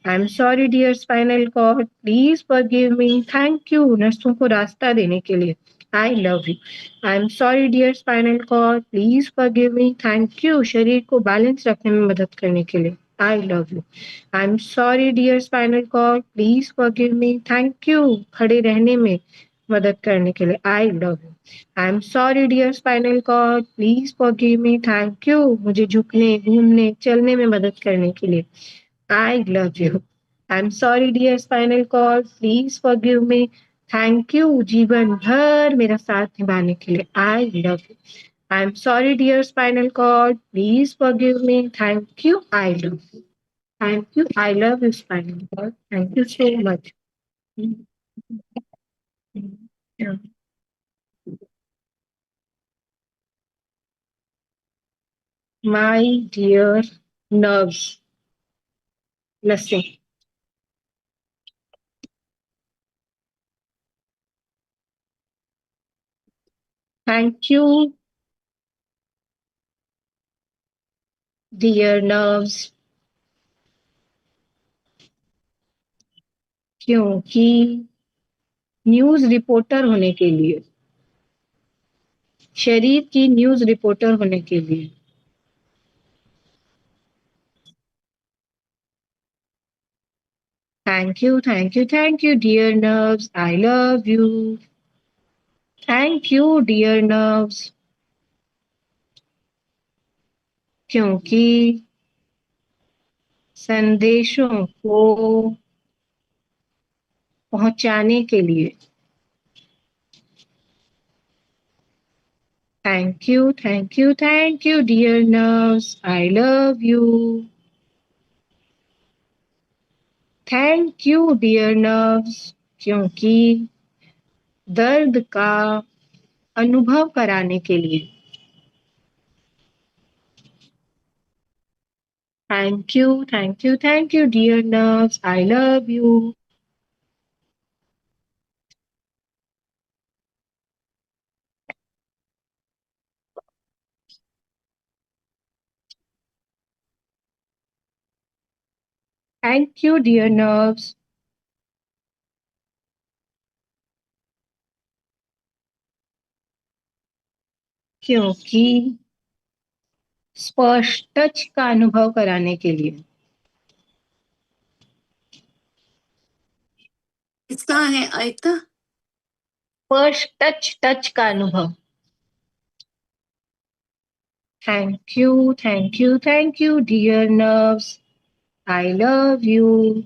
I am sorry dear spinal cord, please forgive me. Thank you नसों को रास्ता देने के लिए, I love you. I am sorry dear spinal cord, please forgive me. Thank you शरीर को बैलेंस रखने में मदद करने के लिए, I love you. I am sorry dear spinal cord, please forgive me. Thank you खड़े रहने में मदद करने के लिए, I love you. I am sorry dear spinal cord, please forgive me. Thank you मुझे झुकने, घूमने, चलने में मदद करने के लिए, I love you. I am sorry dear spinal cord, please forgive me. Thank you जीवन भर मेरा साथ निभाने के लिए, I love you. I am sorry dear spinal cord, please forgive me. Thank you, I love you. Thank you, I love you spinal cord, thank you so much. My dear nerves, नसें, thank you dear nerves, क्योंकि न्यूज रिपोर्टर होने के लिए, शरीर की न्यूज रिपोर्टर होने के लिए, thank you, thank you, thank you dear nerves, I love you. Thank you dear nerves, क्योंकि संदेशों को पहुंचाने के लिए, thank you, thank you, thank you dear nerves, I love you. Thank you dear nerves, क्योंकि दर्द का अनुभव कराने के लिए, thank you, thank you, thank you dear nerves, I love you. Thank you dear nerves, क्योंकि स्पर्श टच का अनुभव कराने के लिए, किसका है आयता? स्पर्श टच का अनुभव, thank you, thank you, thank you dear nerves, I love you.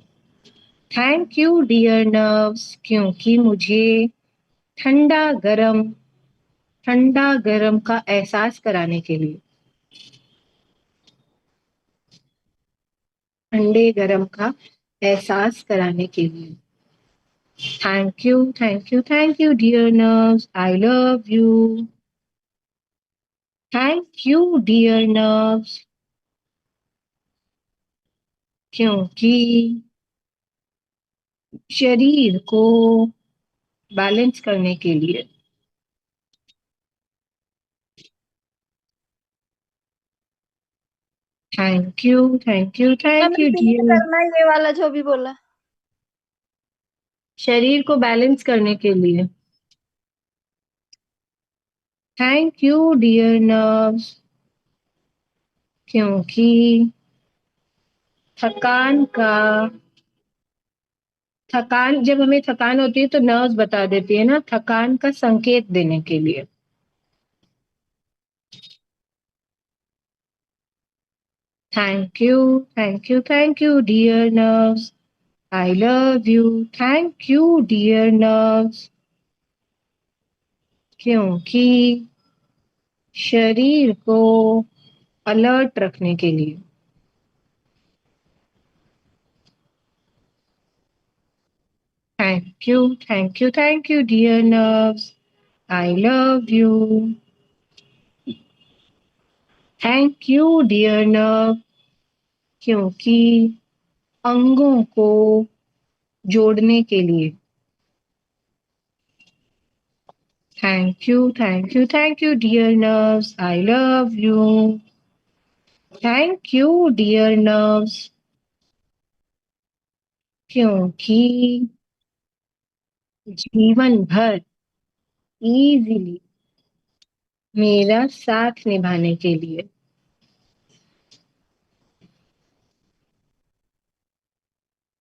Thank you dear nerves, क्योंकि मुझे ठंडा गरम, ठंडा गरम का एहसास कराने के लिए, ठंडे गरम का एहसास कराने के लिए, thank you, thank you, thank you dear nerves, I love you. Thank you dear nerves, क्योंकि शरीर को बैलेंस करने के लिए, thank you, thank you, thank you repeat dear. करना ये वाला जो भी बोला। शरीर को बैलेंस करने के लिए, थैंक यू डियर नर्व्स, क्योंकि थकान का, थकान जब हमें थकान होती है तो नर्व्स बता देती है ना, थकान का संकेत देने के लिए, thank you, thank you, thank you dear nerves, I love you. Thank you, dear nerves. क्योंकि शरीर को अलर्ट रखने के लिए. Thank you, thank you, thank you, dear nerves. I love you. Thank you, dear nerve. क्योंकि अंगों को जोड़ने के लिए. Thank you, thank you, thank you, dear nerves. I love you. Thank you, dear nerves. क्योंकि जीवन भर easily मेरा साथ निभाने के लिए.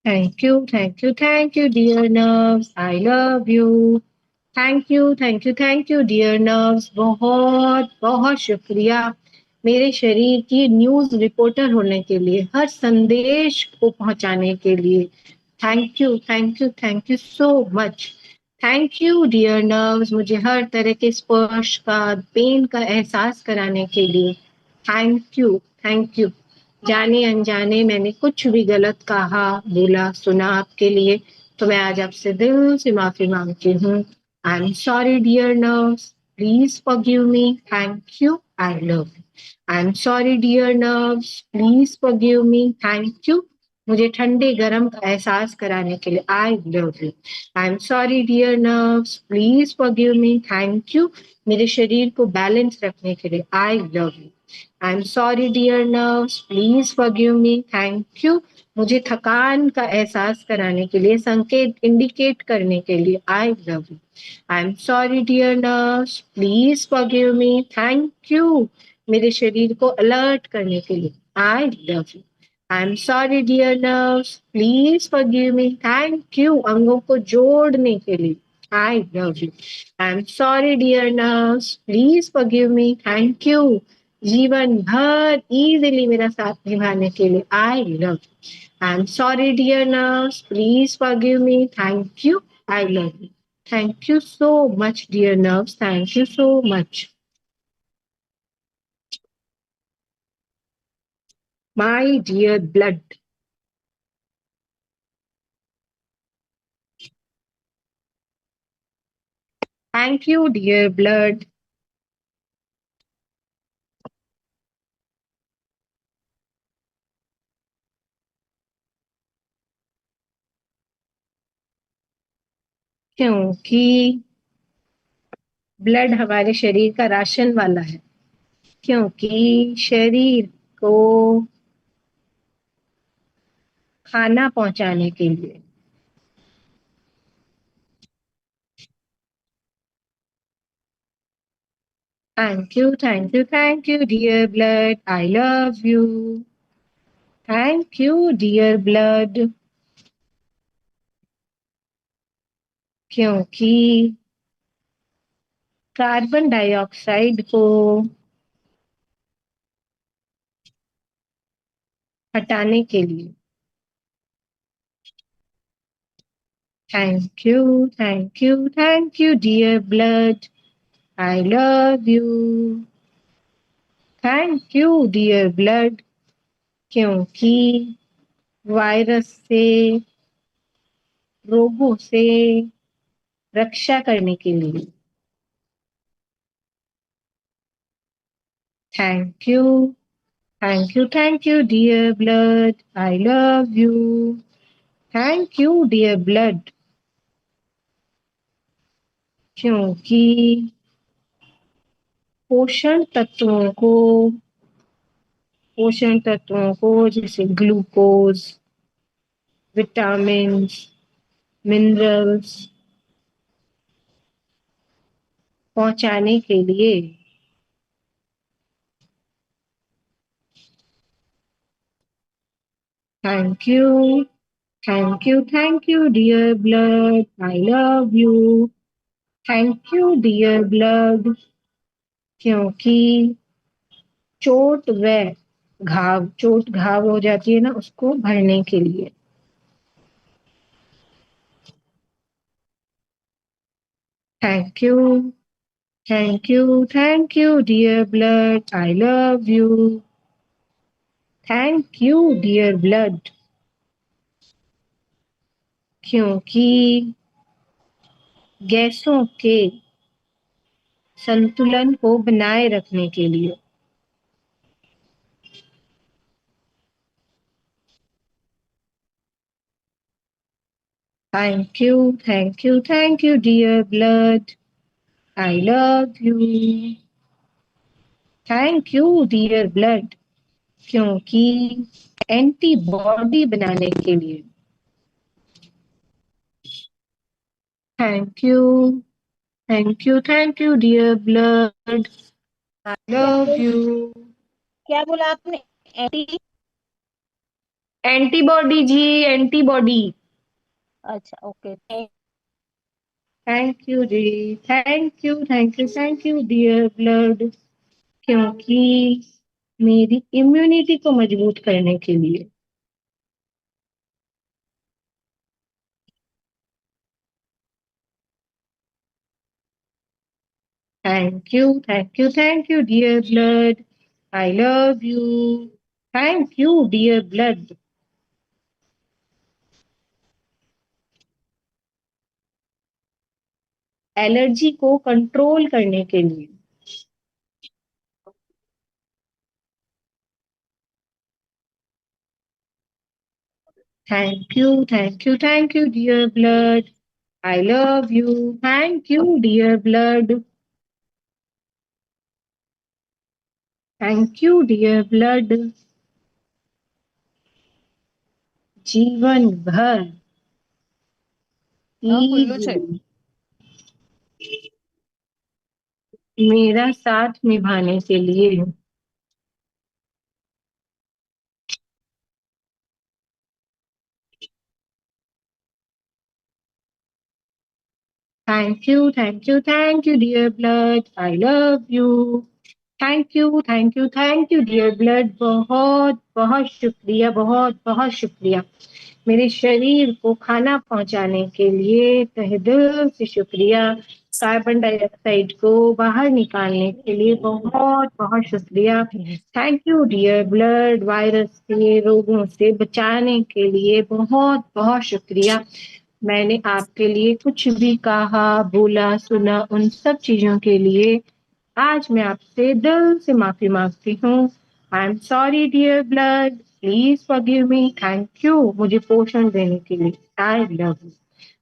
Thank you, thank you, thank you, dear nerves. I love you. Thank you, thank you, thank you, dear nerves. बहुत बहुत शुक्रिया मेरे शरीर की न्यूज रिपोर्टर होने के लिए, हर संदेश को पहुंचाने के लिए. Thank you, thank you, thank you so much. Thank you dear nerves, मुझे हर तरह के स्पर्श का, पेन का एहसास कराने के लिए. Thank you, thank you. जाने अनजाने मैंने कुछ भी गलत कहा, बोला, सुना आपके लिए, तो मैं आज आपसे दिल से माफी मांगती हूँ. I am sorry dear nerves, please forgive me. Thank you, I love you. I am sorry dear nerves, please forgive me. Thank you, मुझे ठंडे गरम का एहसास कराने के लिए. I love you. I am sorry dear nerves, please forgive me. Thank you, मेरे शरीर को बैलेंस रखने के लिए. I love you. I am sorry dear nerves, please forgive me. Thank you, मुझे थकान का एहसास कराने के लिए, संकेत इंडिकेट करने के लिए. I love you. I am sorry dear nerves, please forgive me. Thank you, मेरे शरीर को अलर्ट करने के लिए. I love you. I am sorry dear nerves, please forgive me. Thank you, अंगों को जोड़ने के लिए. I love you. I am sorry dear nerves, please forgive me. Thank you, जीवन भर इजीली मेरा साथ निभाने के लिए. I love you. I am sorry dear nerves, please forgive me. Thank you, I love you. Thank you so much, dear nerves. Thank you so much. My dear blood. Thank you, dear blood. क्योंकि ब्लड हमारे शरीर का राशन वाला है. क्योंकि शरीर को खाना पहुंचाने के लिए. Thank you, thank you, thank you, dear blood. I love you. Thank you, dear blood. क्योंकि कार्बन डाइऑक्साइड को हटाने के लिए. Thank you, thank you, thank you, dear blood. I love you. Thank you, dear blood. क्योंकि वायरस से, रोगों से रक्षा करने के लिए. Thank you, thank you, thank you, dear blood. I love you. Thank you, dear blood. क्योंकि पोषण तत्वों को जैसे ग्लूकोज, विटामिन्स, मिनरल्स पहुंचाने के लिए. Thank you, thank you, thank you, dear blood. I love you. Thank you, dear blood. क्योंकि चोट घाव हो जाती है ना, उसको भरने के लिए. Thank you, thank you, thank you dear blood, I love you. Thank you dear blood, क्योंकि गैसों के संतुलन को बनाए रखने के लिए। Thank you, thank you, thank you dear blood, I love you. Thank you dear blood, क्योंकि एंटीबॉडी बनाने के लिए। Thank you, thank you, thank you dear blood, I love you. क्या बोला आपने? एंटी? एंटीबॉडी जी, एंटीबॉडी। अच्छा, ओके। थैंक यू जी, thank you, thank you, thank you dear blood, क्योंकि मेरी इम्यूनिटी को मजबूत करने के लिए। Thank you, thank you, thank you dear blood, I love you. Thank you dear blood, allergy को कंट्रोल करने के लिए। Thank you, thank you, thank you dear blood, I love you. Thank you dear blood, thank you dear blood, जीवन भर खुल्लू छे मेरा साथ निभाने के लिए। Thank you, thank you, thank you dear blood, I love you. Thank you, thank you, thank you dear blood, बहुत बहुत शुक्रिया, बहुत बहुत शुक्रिया। मेरे शरीर को खाना पहुंचाने के लिए तहे दिल से शुक्रिया। कार्बन डाइऑक्साइड को बाहर निकालने के लिए बहुत बहुत शुक्रिया। Thank you dear blood, virus के रोगों से बचाने के लिए बहुत बहुत शुक्रिया। मैंने आपके लिए कुछ भी कहा, बोला, सुना, उन सब चीजों के लिए आज मैं आपसे दिल से माफी मांगती हूँ। I am sorry dear blood, please forgive me. Thank you मुझे पोषण देने के लिए। I love you.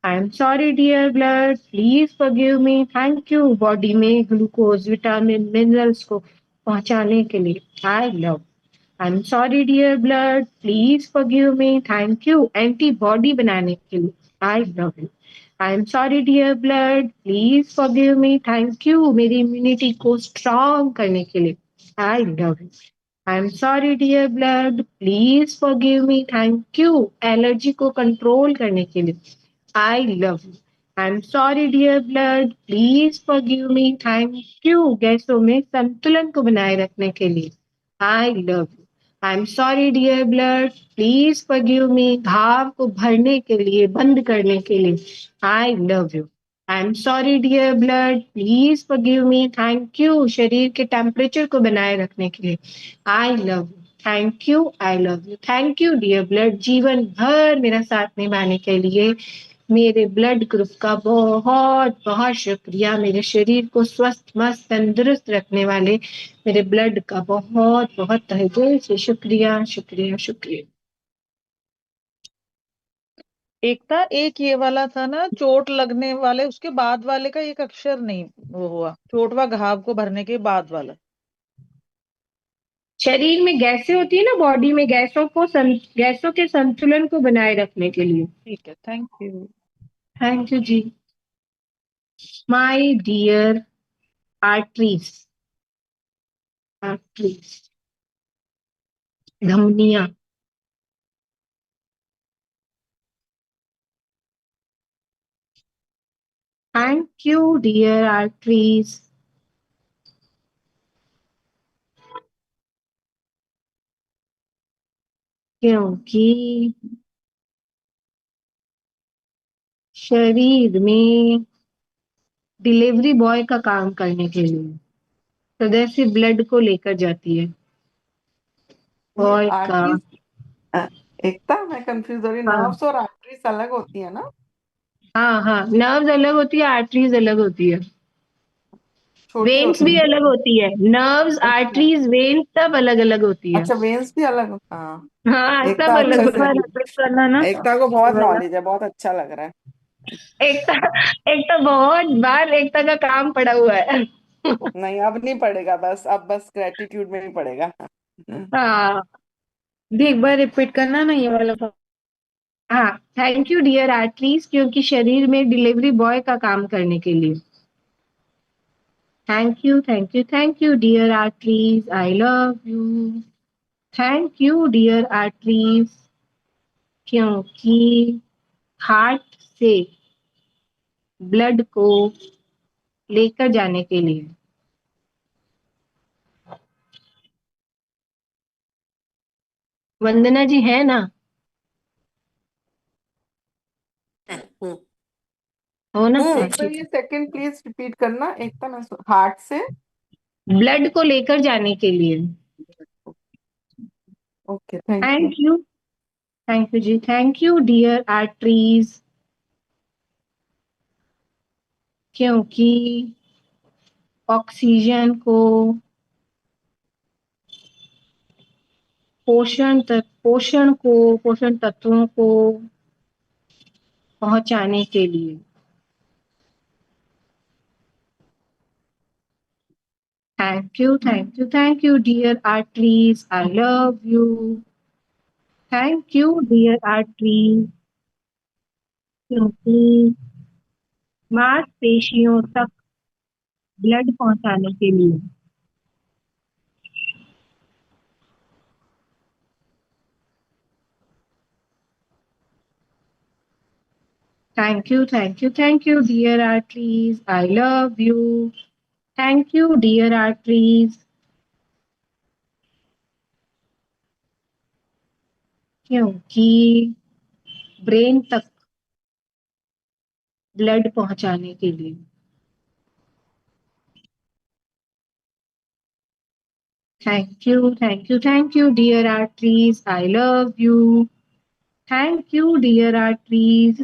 I am sorry dear blood, please forgive me. Thank you body में ग्लूकोज, विटामिन, मिनरल्स को पहुंचाने के लिए। I love. I am sorry dear blood, please forgive me. Thank you antibody बनाने के लिए। I love you. I am sorry dear blood, please forgive me. Thank you मेरी इम्यूनिटी को स्ट्रॉन्ग करने के लिए। I love you. I am sorry dear blood, please forgive me. Thank you allergy को कंट्रोल करने के लिए। I love you. I am sorry dear blood, please forgive me. Thank you गैसों में संतुलन को बनाए रखने के लिए। I love you. I am sorry dear blood, please forgive me. घाव को भरने के लिए, बंद करने के लिए। I love you. I am sorry dear blood, please forgive me. Thank you शरीर के टेम्परेचर को बनाए रखने के लिए। I love you. Thank you, I love you. Thank you dear blood, जीवन भर मेरा साथ निभाने के लिए। मेरे ब्लड ग्रुप का बहुत बहुत शुक्रिया। मेरे शरीर को स्वस्थ, मस्त, तंदुरुस्त रखने वाले मेरे ब्लड का बहुत बहुत तहे दिल से शुक्रिया, शुक्रिया, शुक्रिया। एकता, एक ये वाला था ना, चोट लगने वाले, उसके बाद वाले का एक अक्षर नहीं वो हुआ, चोट व घाव को भरने के बाद वाला। शरीर में गैसें होती है ना, बॉडी में गैसों के संतुलन को बनाए रखने के लिए। ठीक है, थैंक यू। थैंक यू जी। माय डियर आर्टरीज, आर्टरीज, धमनियां, थैंक यू डियर आर्टरीज, क्योंकि शरीर में डिलीवरी बॉय का काम करने के लिए, हृदय से ब्लड को लेकर जाती है। बॉय का, आर्टरीज, एकता मैं कंफ्यूज हो रही, हाँ नर्व्स और आर्टरीज अलग होती है ना? हाँ हाँ, नर्व्स अलग होती है, आर्टरीज अलग होती है, छोटी वेन्स होती भी है। अलग होती है, नर्व्स अच्छा, आर्टरीज वेन्स सब अलग अलग होती है। अच्छा वेन्स भी अलग हाँ। हाँ सब एकता अलग, अच्छे से, बार रिपीट करना ना। एकता को बहुत वाला नॉलेज है, बहुत अच्छा लग रहा है। एकता, एकता बहुत बार एकता का काम पड़ा हुआ है। नहीं अब नहीं पड़ेगा, बस अब बस ग्रेटिट्यूड में ही पड़ेगा। हाँ दी एक बार रिपीट करना ना ये वाला हाँ, थैंक यू डियर आर्टरीज, क्योंकि शरीर में डिलीवरी बॉय का काम करने के लिए। Thank you thank you thank you dear arteries, I love you. Thank you dear arteries, क्योंकि हार्ट से ब्लड को लेकर जाने के लिए। वंदना जी है ना? हूँ हो ना? हूँ एक बार ये सेकंड प्लीज रिपीट करना एकता, मैं हार्ट से ब्लड को लेकर जाने के लिए। Okay thank you. Thank you जी, थैंक यू डियर आर्टरीज, क्योंकि ऑक्सीजन को पोषण तत्वों को पहुंचाने के लिए। Thank you dear arteries, I love you. Thank you dear arteries, क्योंकि मांसपेशियों तक ब्लड पहुंचाने के लिए। Thank you dear arteries, I love you. Thank you dear arteries, क्योंकि ब्रेन तक ब्लड पहुंचाने के लिए। Thank you dear arteries, I love you. Thank you dear arteries,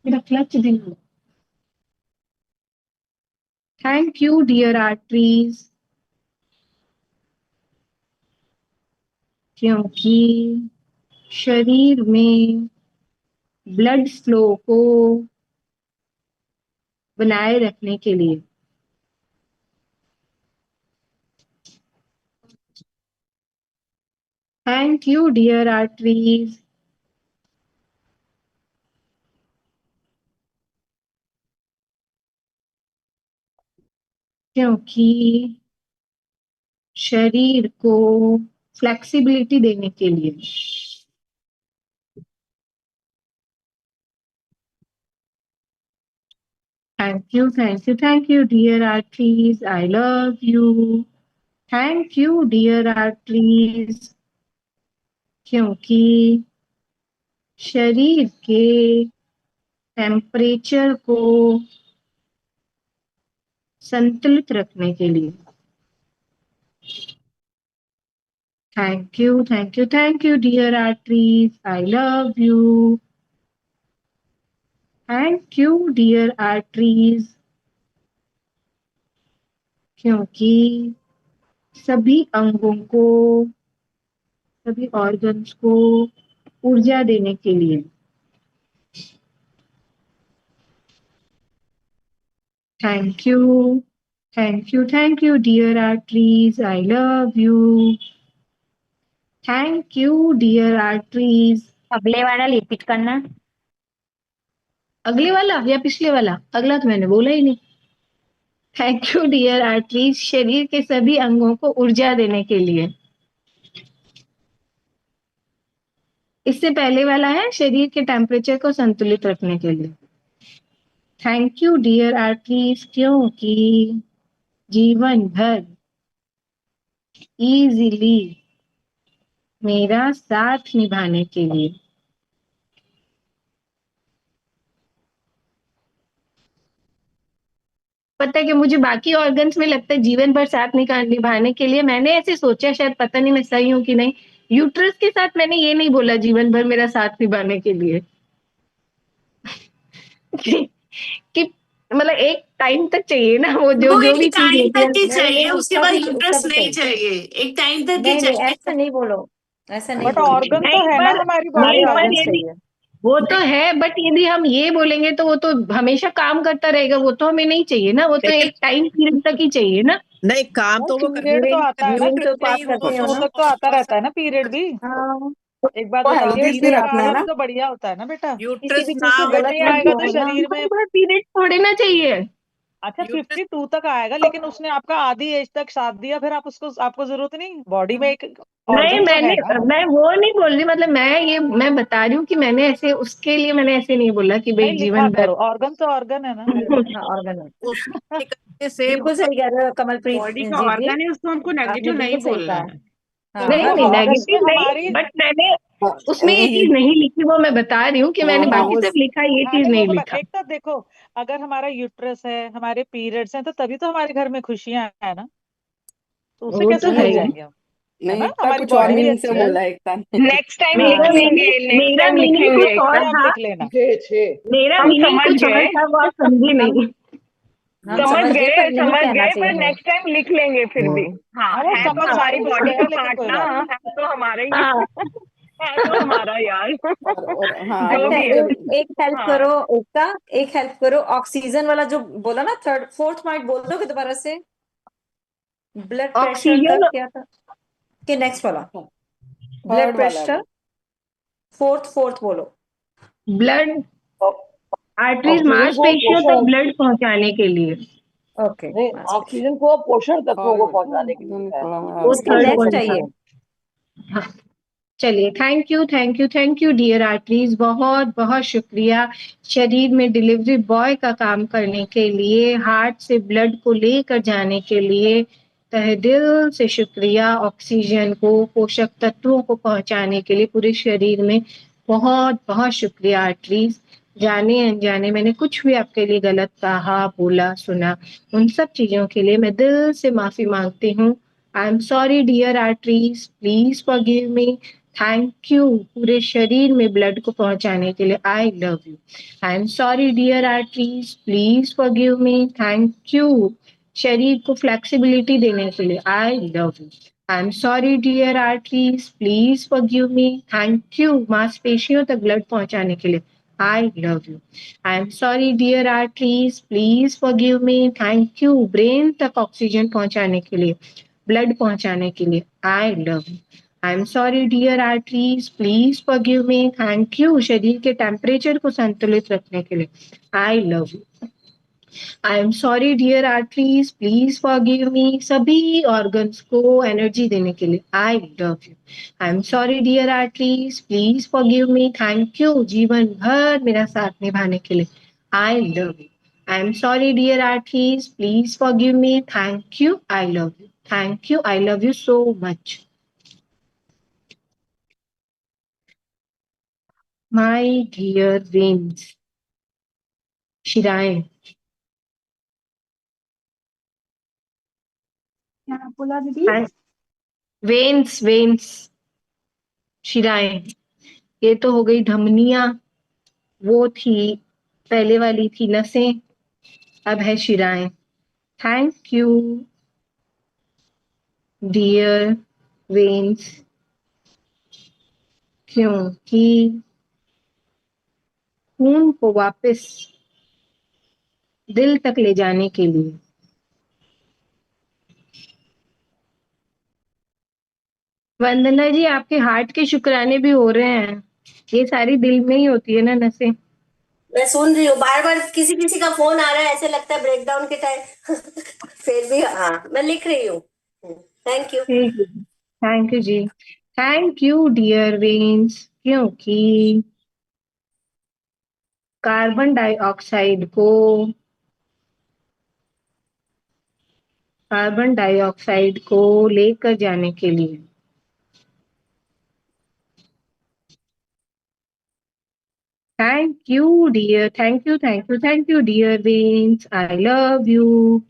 मेरा क्लच दिन। थैंक यू डियर आर्टरीज, क्योंकि शरीर में ब्लड फ्लो को बनाए रखने के लिए। थैंक यू डियर आर्टरीज, क्योंकि शरीर को फ्लेक्सिबिलिटी देने के लिए। Thank you dear arteries, I love you. Thank you dear arteries, क्योंकि शरीर के टेम्परेचर को संतुलित रखने के लिए। Thank you dear arteries, I love you. Thank you dear arteries, क्योंकि सभी अंगों को, सभी ऑर्गन्स को ऊर्जा देने के लिए। Thank you dear arteries, I love you. Thank you dear arteries. अगले वाला रिपीट करना। अगले वाला या पिछले वाला? अगला तो मैंने बोला ही नहीं। थैंक यू डियर आर्टरीज, शरीर के सभी अंगों को ऊर्जा देने के लिए। इससे पहले वाला है शरीर के टेम्परेचर को संतुलित रखने के लिए। थैंक यू डियर आर्टरीज, क्योंकि जीवन भर इजीली मेरा साथ निभाने के लिए। पता है कि मुझे बाकी ऑर्गन्स में लगता है जीवन भर साथ निभाने के लिए मैंने ऐसे सोचा, शायद पता नहीं मैं सही हूँ कि नहीं, यूट्रस के साथ मैंने ये नहीं बोला जीवन भर मेरा साथ निभाने के लिए कि मतलब एक टाइम तक चाहिए ना वो जो वो जो एक भी चीज टाइम होती है। तक ही नहीं चाहिए, नहीं, उसके बाद तभी यूट्रस तभी नहीं चाहिए। चाहिए, एक टाइम तक ही नहीं नहीं, चाहिए। ऐसा नहीं बोलो, ऐसा नहीं बट बोलो। ऑर्गन तो नहीं है ना, पर हमारी बॉडी सारे नहीं में। पर ऑर्गन्स यदि चाहिए। वो तो है, बट यदि हम ये बोलेंगे तो वो तो हमेशा काम करता रहेगा, वो तो हमें नहीं चाहिए ना, वो तो लेकिन एक टाइम पीरियड तक ही चाहिए ना। नहीं, काम तो वो करते पीरियड तो आता है ना, यूरिन तो पास नहीं, करते हो 2 ना। तक तो आता रहता है ना पीरियड भी। हाँ, एक बात वो बताओ, हेल्दी भी पीरियड रखना है आना ना। भी तो बढ़िया होता है ना बेटा। किसी यूट्रस भी ना चीज को हो गलत नहीं मत आएगा तो यूज करना। शरीर में। पीरियड थोड़े ना चाहिए। अच्छा, यूट्रस 52 तक आएगा, लेकिन उसने आपका आधी एज तक साथ दिया, फिर आप उसको, आपको जरूरत नहीं, बॉडी में एक नहीं ऑर्गन तो मैंने है ना। मैं वो नहीं बोल रही, मतलब मैं बता रही हूँ कि मैंने ऐसे उसके लिए मैंने ऐसे नहीं बोला कि भाई नहीं, लिखा जीवन भर। करो, ऑर्गन तो ऑर्गन है ना। हाँ, ऑर्गन है। उसके करने से बिल्कुल सही कह रहे हो कमलप्रीत बॉडी का जीत जी, ऑर्गन है, उसको हमको आपने नेगेटिव नहीं बिल्कुल सही बोलना कहा। है। हाँ, नहीं देखो नहीं ऑर्गन में नेगेटिव नहीं, हमारी, बट मैंने हाँ, उसमें ये चीज नहीं लिखी, वो मैं बता रही हूँ कि मैंने हाँ, बाकी वो सब लिखा, ये हाँ चीज नहीं, वो नहीं तो लिखा। एक तो देखो, अगर हमारा यूट्रस है, हमारे पीरियड्स हैं, तो तभी तो हमारे घर में खुशियां है ना, तो उसे वो कैसे तो है भूल ही। जाएंगे हम, है नहीं, ना, एकता हमारी कुछ और बॉडी भी मीनिंग से अच्छी है। बोला एकता ने। नेक्स्ट टाइम हाँ, मेरा लिखेंगे, मीनिंग नेक्स्ट मेरा टाइम मीनिंग लिखेंगे कुछ और नेक्स्ट टाइम था। लिख लेना। मेरा हम मीनिंग समझ कुछ और गए, था, वो आप समझे नहीं। हम समझ गए पर नहीं समझ कहना गए, चाहिए पर हमें। नेक्स्ट टाइम लिख लेंगे फिर भी। हाँ, हाँ, वो है तो समझ हमारी समझ बॉडी गए, का लेकिन पार्ट कोई ना, बात नहीं। है तो हमारा ही हाँ है तो हमारा यार और हाँ, जो अच्छा, भी है। एक एक हेल्प हाँ, करो एकता, एक हेल्प करो, ऑक्सीजन वाला जो बोला ना, थर्ड फोर्थ पॉइंट बोल दोगे दोबारा से? ब्लड प्रेशर ऑक्सीजन, तक क्या था कि नेक्स्ट वाला? ब्लड थर्ड वाला है प्रेशर, वो। फोर्थ बोलो। ब्लड आर्टरीज ऑक्सीजन को मांसपेशियों तक पोषण, ब्लड पहुंचाने के लिए। ओके, नहीं, ऑक्सीजन को पोषण तत्वों को पहुंचाने के जो लिए है। निकला मैं वो उसके थर्ड नेक्स्ट पॉइंट था। चाहिए। हाँ चलिए, थैंक यू डियर आर्टरीज, बहुत बहुत शुक्रिया शरीर में डिलीवरी बॉय का काम करने के लिए, हार्ट से ब्लड को लेकर जाने के लिए, तहे दिल से शुक्रिया, ऑक्सीजन को, पोषक तत्वों को पहुंचाने के लिए पूरे शरीर में, बहुत बहुत शुक्रिया आर्टरीज। जाने अनजाने मैंने कुछ भी आपके लिए गलत कहा, बोला, सुना, उन सब चीजों के लिए मैं दिल से माफी मांगती हूँ। I am sorry dear arteries, please forgive me. Thank you पूरे शरीर में ब्लड को पहुंचाने के लिए, I love you. I am sorry dear arteries, please forgive me. Thank you शरीर को फ्लेक्सिबिलिटी देने के लिए, I love you. I am sorry dear arteries, please forgive me. Thank you मांसपेशियों तक ब्लड पहुंचाने के लिए, I love you. I am sorry dear arteries, please forgive me. Thank you brain तक ऑक्सीजन पहुंचाने के लिए, ब्लड पहुंचाने के लिए, I love you. I am sorry dear arteries, please forgive me. Thank you शरीर के टेम्परेचर को संतुलित रखने के लिए, I love you. I am sorry dear arteries, please forgive me सभी ऑर्गन्स को एनर्जी देने के लिए, I love you. I am sorry dear arteries, please forgive me. Thank you जीवन भर मेरा साथ निभाने के लिए, I love you. I am sorry dear arteries, please forgive me. Thank you, I love you. Thank you, I love you so much. My dear veins, शिराएं, क्या बोला दीदी? वेन्स वेन्स, शिराएं, ये तो हो गई धमनियां, वो थी पहले वाली थी नसें, अब है शिराएं। थैंक यू डियर वेन्स, क्योंकि खून को वापस दिल तक ले जाने के लिए, वंदना जी आपके हार्ट के शुक्राने भी हो रहे हैं, ये सारी दिल में ही होती है ना नसें। मैं सुन रही हूँ, बार बार किसी किसी का फोन आ रहा है, ऐसे लगता है ब्रेकडाउन के टाइम फिर भी हाँ, मैं लिख रही हूँ। Thank you. ठीक है, थैंक यू जी। थैंक यू डियर वेन्स, क्योंकि कार्बन डाइऑक्साइड को लेकर जाने के लिए, thank thank you dear, thank you, thank you, thank you dear veins, I love you.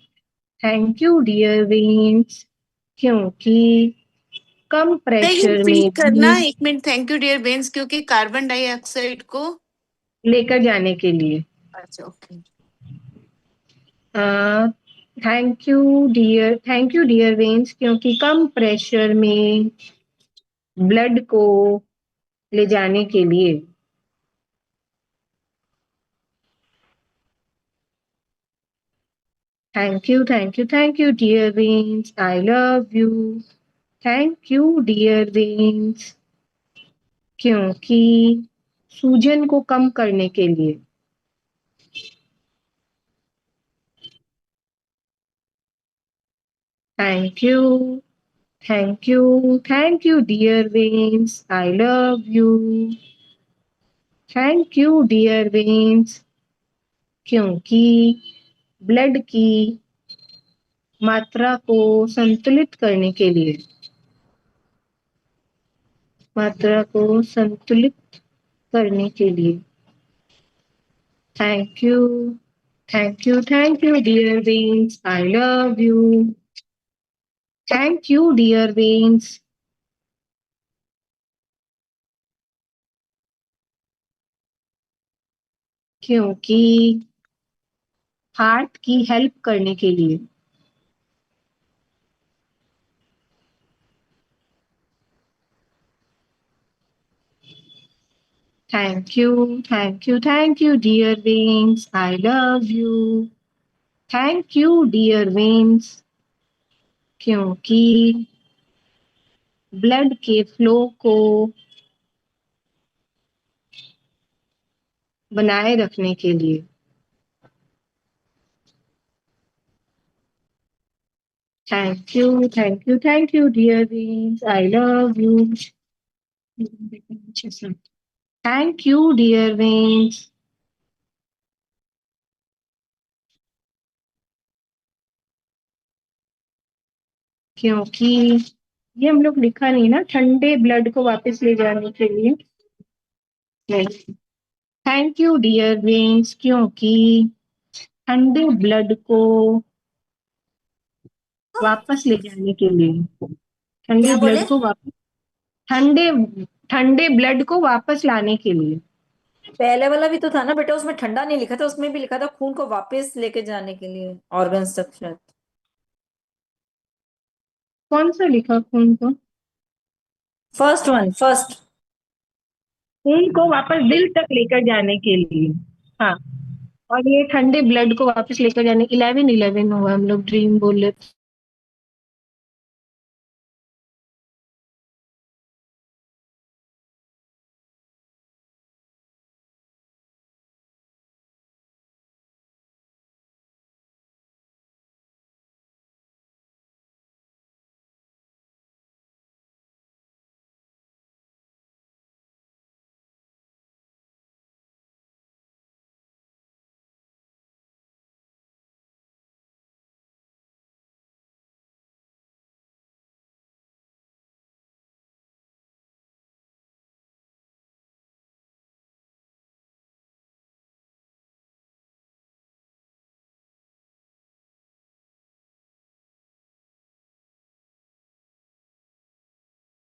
Thank you dear veins, क्योंकि कम नहीं प्रेशर रिपीट में करना भी 1 मिनट। थैंक यू डियर बेन्स, क्योंकि कार्बन डाइऑक्साइड को। लेकर जाने के लिए। अच्छा okay. Thank you dear veins, क्योंकि कम प्रेशर में ब्लड को ले जाने के लिए। Thank you, thank you, thank you dear veins, I love you. Thank you dear veins, क्योंकि सूजन को कम करने के लिए। Thank you, thank you, thank you dear veins, I love you. Thank you dear veins, क्योंकि ब्लड की मात्रा को संतुलित करने के लिए। मात्रा को संतुलित करने के लिए। Thank you, thank you, thank you dear veins, I love you. Thank you dear veins, क्योंकि हार्ट की हेल्प करने के लिए। Thank you, thank you, thank you dear veins, I love you. Thank you dear veins, क्योंकि ब्लड के फ्लो को बनाए रखने के लिए। Thank you, thank you, thank you dear veins, I love you. Thank you dear veins, क्योंकि ये हम लोग लिखा नहीं ना, ठंडे ब्लड को वापस ले जाने के लिए। नहीं, थैंक यू डियर वेन्स, क्योंकि ठंडे ब्लड को वापस ले जाने के लिए। ठंडे क्या बोले? ब्लड को वापस, ठंडे ठंडे ब्लड को वापस लाने के लिए। पहले वाला भी तो था ना बेटा, उसमें ठंडा नहीं लिखा था, उसमें भी लिखा था खून को वापस लेके जाने के लिए ऑर्गन्स तक शायद। कौन सा लिखा खून को? First one, first. खून को वापस दिल तक लेकर जाने के लिए। हाँ, और ये ठंडे ब्लड को वापस लेकर जाने, 11-11 हुआ, हम लोग ड्रीम बोल रहे थे।